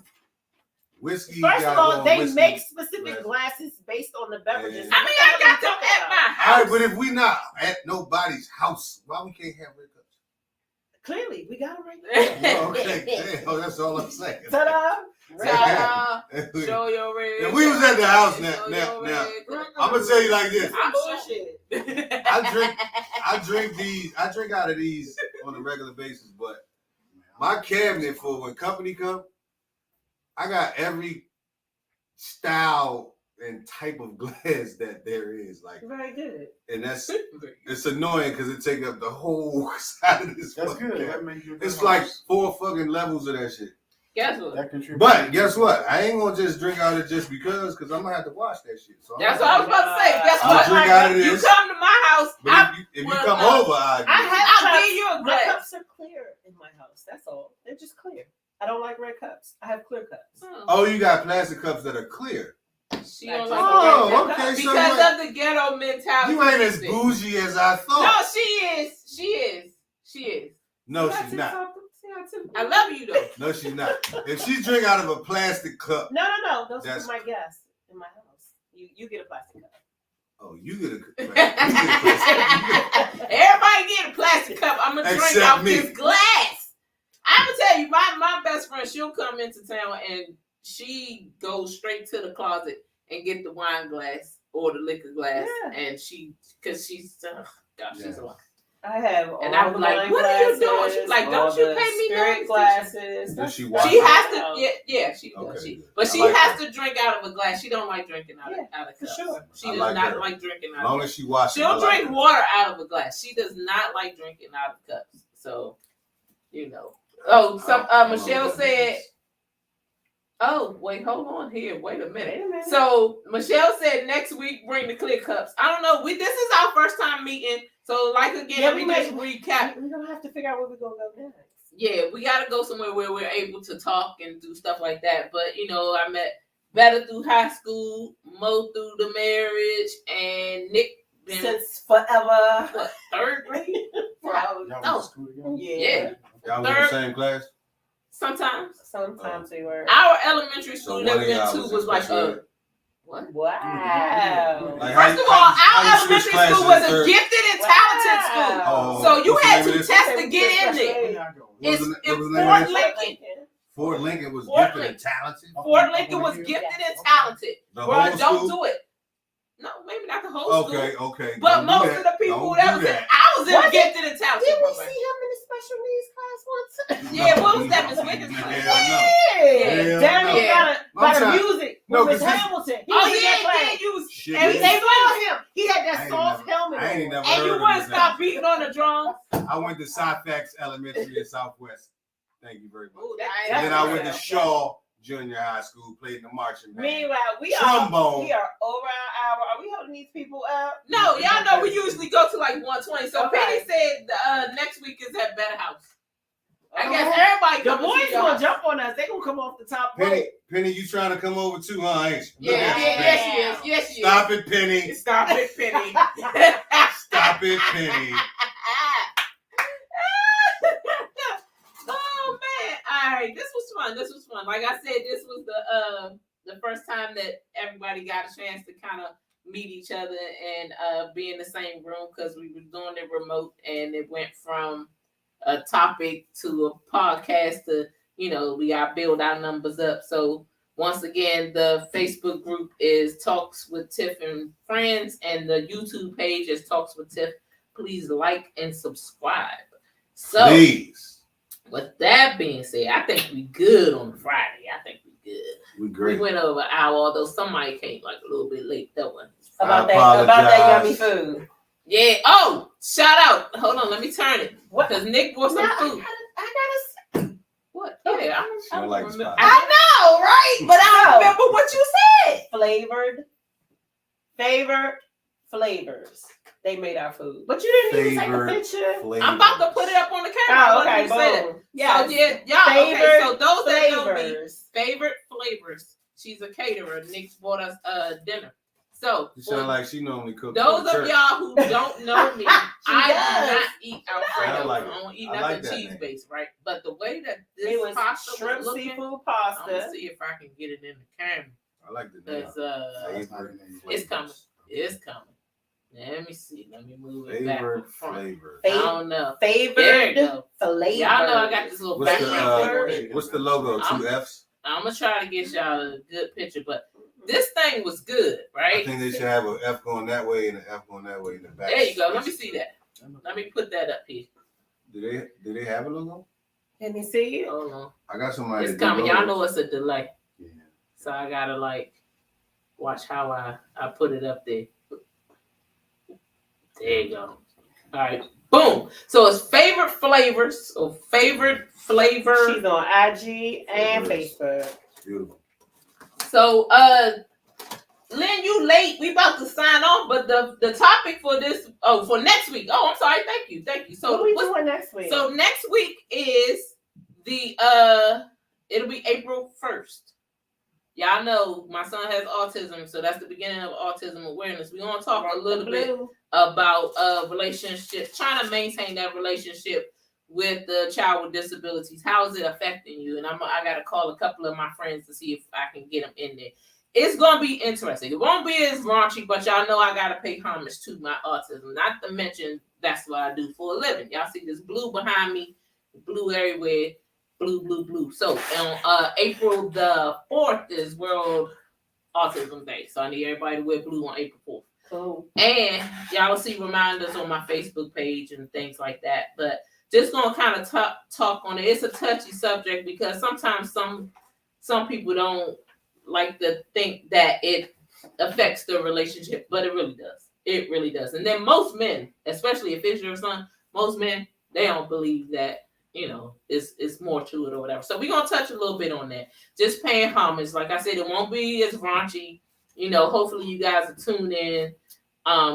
Whiskey. First of gotta all, go on they whiskey. make specific Glass. glasses based on the beverages. Yeah. I mean, I got them at my All house. right, but if we not at nobody's house, why we can't have red cups? Clearly, we got them right there. Oh, okay, damn, that's all I'm saying. Ta-da! Ta-da. If Show your red. we was at the house Show now, your now, red cup. I'm gonna tell you like this. I'm Bullshit. I drink out of these on a regular basis, but my cabinet for when company come, I got every style and type of glass that there is, like, Very good. and it's annoying because it take up the whole side of this. That's fucking good. cabinet. That makes you It's like 4 fucking levels of that shit. Guess what? that contributes. But guess what? I ain't gonna just drink out of it just because I'm gonna have to wash that shit. So That's what I was about to say. Guess I'll what? drink out of You this. come to my house, But if you well, come over, I I'll have give you a my glass. cups are clear in my house. That's all. They're just clear. I don't like red cups. I have clear cups. Oh, you got plastic cups that are clear. She don't Oh, like the red cup okay, so because of the ghetto mentality. You ain't as bougie as I No, thought. she is. She is. She is. No, she's not. I love you though. No, she's not. If she drink out of a plastic cup, No. Those That's- are my guests in my house. You get a plastic cup. oh, you get a plastic. Everybody get a plastic cup. I'm gonna drink Except out me. this glass. I'm gonna tell you, my best friend, she'll come into town and she goes straight to the closet and get the wine glass or the liquor glass, Yeah. and because she's she's a lot. I have all And I'm the like, wine what are you glasses, doing? She's like, all don't you the pay me spirit no glasses. Does she That's- wash She it? has to, yeah, she does. Okay, She, good. but I she like has her. to drink out of a glass. She don't like drinking out of for cups. sure. She I does like not her. like drinking As out long of as she washes. She'll I like drink her. water out of a glass. She does not like drinking out of cups. So, you know. Oh, Michelle said. Oh, wait, hold on here. Wait a minute. So Michelle said next week bring the clear cups. I don't know. This is our first time meeting. So like again, Yeah, we we just might- recap. We're gonna have to figure out where we're gonna go next. Yeah, we gotta go somewhere where we're able to talk and do stuff like that. But you know, I met Better through high school, Mo through the marriage, and Nick been Since forever. what, third grade? Y'all went No. to school together? Yeah. Y'all was in the same class? Sometimes. Sometimes they were. Our elementary So school one that of we went y'all to was was in like first grade? what? Wow. Like, First of all, how you our switch elementary school classes was in a third? gifted and talented school. Oh, So you what's the had name to of this? test to get in there. Where y'all going? What was It's the- what was in the name of Fort this? Lincoln. Fort Lincoln was Fort gifted and talented. Fort Lincoln was gifted and talented. The Bro, whole don't school? do it. No, maybe not the whole school. Okay. But Don't do most that. of the people Don't that do was in, that. I was in Was a it? gifted and talented Did we program. see him in the special needs class once? Yeah, what was that, Miss Wiggins? Hell no. Yeah. Down no. there Yeah. by the I'm trying- music No, with Miss 'cause this- Hamilton. He Oh was in that yeah, class. you was, Shit, And man. they They saw him. He had I that ain't soft never- helmet. I ain't on. never and heard you of wouldn't this stop beating on the drums. I went to Syfax Elementary in Southwest. Thank you very much. Ooh, And then I went to okay. Shaw Junior High School, played in the marching band. Meanwhile, we Trombone. are over our hour. Are we holding these people up? No, y'all know we usually go to like 120. So Okay. Penny said next week is at Better House. I Oh. guess everybody The coming to boys your gonna house. jump on us. They gonna come off the top rope. Penny, you trying to come over too, huh? Ain't you? Look Yeah, at you, Penny. yes, she is. Yes, she Stop it, Penny. is. Stop it, Penny. Stop it, Penny. Oh man! All right, this was fun. This was fun. Like I said, this was the first time that everybody got a chance to kind of meet each other and be in the same room because we were doing it remote, and it went from a topic to a podcast to we got to build our numbers up. So once again, the Facebook group is Talks with Tiff and Friends, and the YouTube page is Talks with Tiff. Please like and subscribe. So, Please. with that being said, I think we good on Friday. I think we good. We great. We went over an hour, although somebody came like a little bit late. That one. About that yummy apologize. food. Yeah. Oh, shout out. Hold on. Let me turn it. What? Because Nick brought some food. I What? Yeah. She don't like remember. spice. I know, right? But I don't remember what you said. gotta favorite flavors. They made our food, but you didn't even take a Favorite picture. flavor. I'm about to put it up on the camera. Oh, What did okay, you say that? boom. Yeah. So yeah, y'all. Okay, so those that know me, flavors. favorite flavors. She's a caterer. Nick bought us dinner. So You sound like she normally cooks. those for the of church. y'all who don't know me, I does. do not eat Alfredo. I like I it. don't eat I nothing like that cheese name. based, right? But the way that It this was pasta shrimp was looking, seafood I'm pasta. gonna see if I can get it in the camera. I like the name. Cause Favorite it's coming. flavors. It's coming. Let me see. Let me move it back Favorite to front. flavor. I don't know. There you Favored go. flavors. Y'all know I got this little What's background. the what's the logo? I'm- 2 F's. I'm gonna try to get y'all a good picture, but this thing was good, I right? think they should have an F going that way and an F going that way in the back. There you go. Let me see that. Let me put that up here. Do they have a logo? Let me see it. Hold on. I got somebody. It's that do coming. Y'all logos. know it's a delay. Yeah. So I gotta watch how I put it up there. There you go. All right. Boom. So it's favorite flavors or favorite flavor. She's on IG and Flavors. Facebook. Beautiful. So Lynn, you late. We about to sign off, but the topic for this for next week. Oh, I'm sorry. Thank you. So What we what's- doing next week? So next week is the it'll be April 1st. Y'all know my son has autism, so that's the beginning of autism awareness. We're gonna talk a little bit about relationship, trying to maintain that relationship with the child with disabilities. How is it affecting you? And I gotta call a couple of my friends to see if I can get them in there. It's gonna be interesting. It won't be as raunchy, but y'all know I gotta pay homage to my autism. Not to mention that's what I do for a living. Y'all see this blue behind me, blue everywhere, blue. So on April the 4th is World Autism Day. So I need everybody to wear blue on April 4th. Cool. And y'all will see reminders on my Facebook page and things like that. But just gonna kind of talk on it. It's a touchy subject because sometimes some people don't like to think that it affects the relationship, but it really does. It really does. And then most men, especially if it's your son, most men, they don't believe that, it's more to it or whatever. So we're gonna touch a little bit on that. Just paying homage. Like I said, it won't be as raunchy. Hopefully you guys will tune in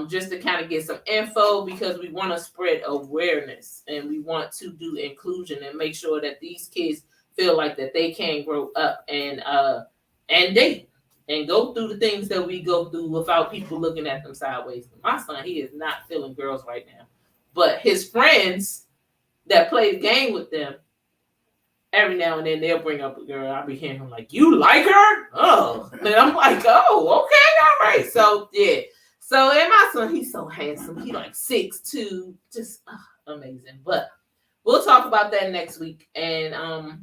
just to kind of get some info because we want to spread awareness and we want to do inclusion and make sure that these kids feel like that they can grow up and date and go through the things that we go through without people looking at them sideways. My son, he is not feeling girls right now, but his friends that play the game with them, every now and then they'll bring up a girl. I'll be hearing him like, "You like her?" Oh, and I'm like, "Oh, okay, all right." So yeah. So and my son, he's so handsome. He like 6'2", just amazing. But we'll talk about that next week. And I'll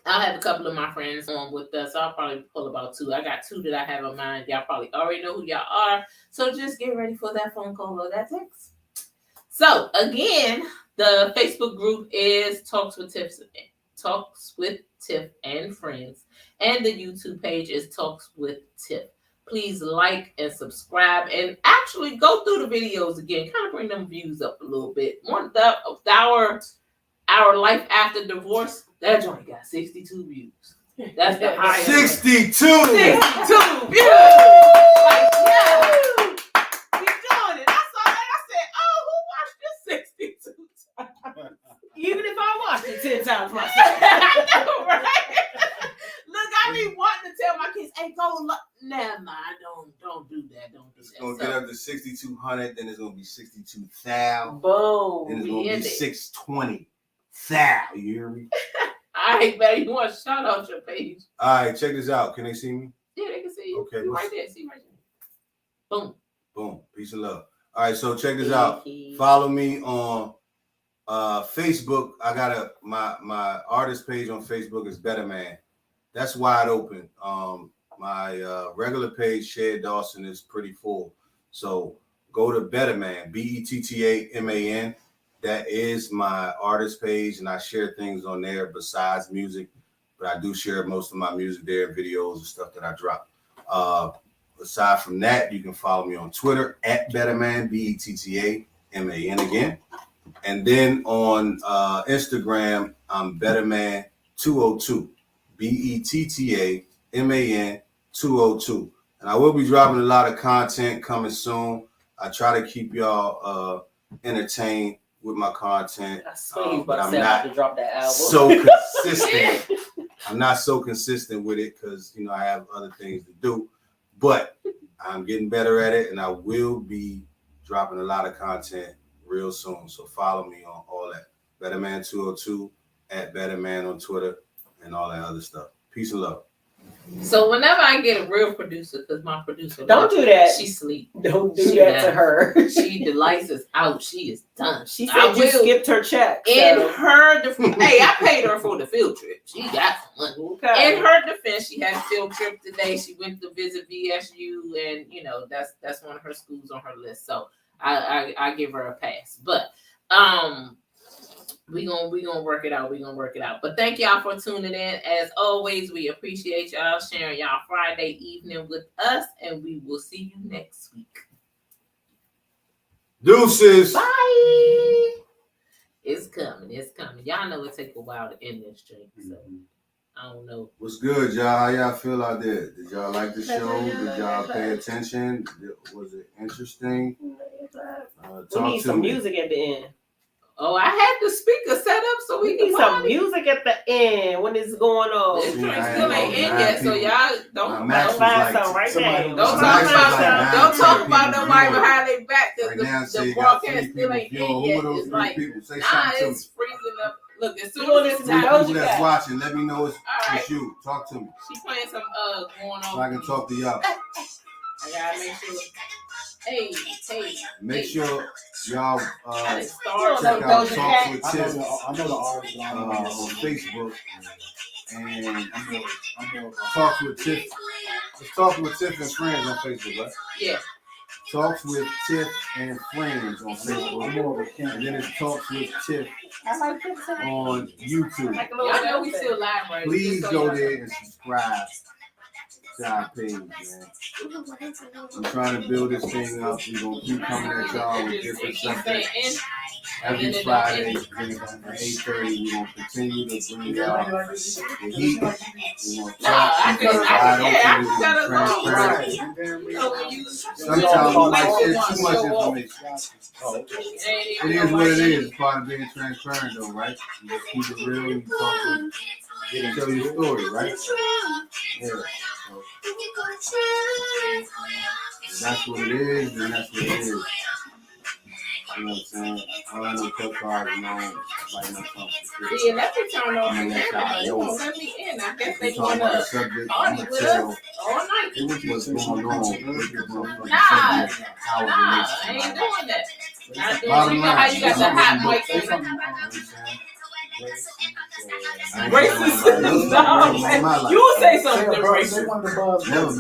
have a couple of my friends on with us. I'll probably pull about 2. I got 2 that I have in mind. Y'all probably already know who y'all are. So just get ready for that phone call or that text. So again, the Facebook group is Talks with Tiff and Friends, and the YouTube page is Talks with Tiff. Please like and subscribe, and actually go through the videos again. Kind of bring them views up a little bit. Our life after divorce. That joint got 62 views. That's the highest. 62. 62 views. Like, yeah. Keep doing it. I saw that. I said, oh, who watched this 62 times? Even if I watched it 10 times myself. I know, right? Look, I be wanting to tell my kids, hey, go look. Nah, don't do that. Don't do It's that. gonna get up to 6,200, then it's gonna be 62,000. Boom. Then it's gonna Yeah, be they- 620,000. You hear me? All right, man, you want to shout out your page? All right, check this out. Can they see me? Yeah, they can see you. Okay, You what's- right there. See right there. Boom. Boom. Peace and love. All right, so check this out. Follow me on Facebook. I got my artist page on Facebook is Better Man. That's wide open. My regular page, Shed Dawson, is pretty full. So go to Better Man, BETTAMAN. That is my artist page, and I share things on there besides music. But I do share most of my music there, videos and stuff that I drop. Aside from that, you can follow me on Twitter at Betterman, BETTAMAN again. And then on Instagram, I'm Betterman202, BETTAMAN 202. And I will be dropping a lot of content coming soon. I try to keep y'all entertained with my content. I swear he's but about I'm to not to drop that album. so consistent. I'm not so consistent with it because I have other things to do. But I'm getting better at it, and I will be dropping a lot of content real soon. So follow me on all that. Betterman202 at Betterman on Twitter and all that other stuff. Peace and love. So whenever I get a real producer, because my producer Don't do that. She sleep. Don't do She that to not. her. She delights us out. She is done. She I said you will- skipped her check. In So. her defense, hey, I paid her for the field trip. She got some money. Okay. In her defense, she had a field trip today. She went to visit VSU, and that's one of her schools on her list. So I give her a pass. But we gonna work it out. We gonna work it out. But thank y'all for tuning in. As always, we appreciate y'all sharing y'all Friday evening with us, and we will see you next week. Deuces. Bye. It's coming. It's coming. Y'all know it take a while to end this drink, so I don't know. What's good, y'all? How y'all feel out there? Did y'all like the show? Did y'all pay attention? Was it interesting? We Talk need to some me. music at the end. Oh, I had the speaker set up so we We can need some party. music at the end when it's going on. This See, drink I still ain't ain't know in nine yet, so people. y'all don't Max was Find like, some right somebody- now. don't talk Max about was like don't nine talk people about them white viewing. behind their back because Right now, the say you got broadcast 3 still people ain't viewing. in Who yet. are those It's 3 like people? Say nah, something to me. it's freezing up. Look, as soon We gonna as it's listen to time, Doja People that's Cat. watching, let me know it's right. you. Talk to me she playing some going on. so I can talk to y'all. I gotta make sure. Hey, Make sure y'all I didn't start. You check don't know out Doja Talks Cat. with I Tiff know the artist. on Facebook and I'm more Talks with Tiff. It's Talks with Tiff and Friends on Facebook, right? Yeah. Talks with Tiff and Friends on I'm Facebook, more of a and then it's Talks with Tiff I like that song. on YouTube. Like a little Y'all know we outfit. still live, right? Please Just so go y'all there know. and subscribe to our page, man. I'm trying to build this thing up. We're gonna keep coming at y'all with different subjects. Every Friday at 8:30, we're gonna continue to bring y'all the heat. We're gonna Nah, I talk can. wide Yeah, I open, can we're cut gonna us be off. transparent. You know, when you Sometimes we might share too much show off. information. Ain't It even is what it nobody- is. It's part of being transparent, though, right? You just keep it real. You talk to tell your story, right? Yeah. So that's what it is, and that's what it is. You know what I'm saying? All I know, cut cards, like no something. Yeah, let me turn off the I'm gonna let camera. y'all They know. won't let me in. I guess We they talk about the wanna subject. I'm party gonna with tell us all night. what's going on with the motherfucking Nah, subject, how it Nah, relates I to ain't life. doing that. I do. Bottom You know how line, you got the hot mic Say thing. something. You know what I'm saying? I ain't Racist. talking about No, my life. you say Say something a buzz. Say racist. one of the buzz. Never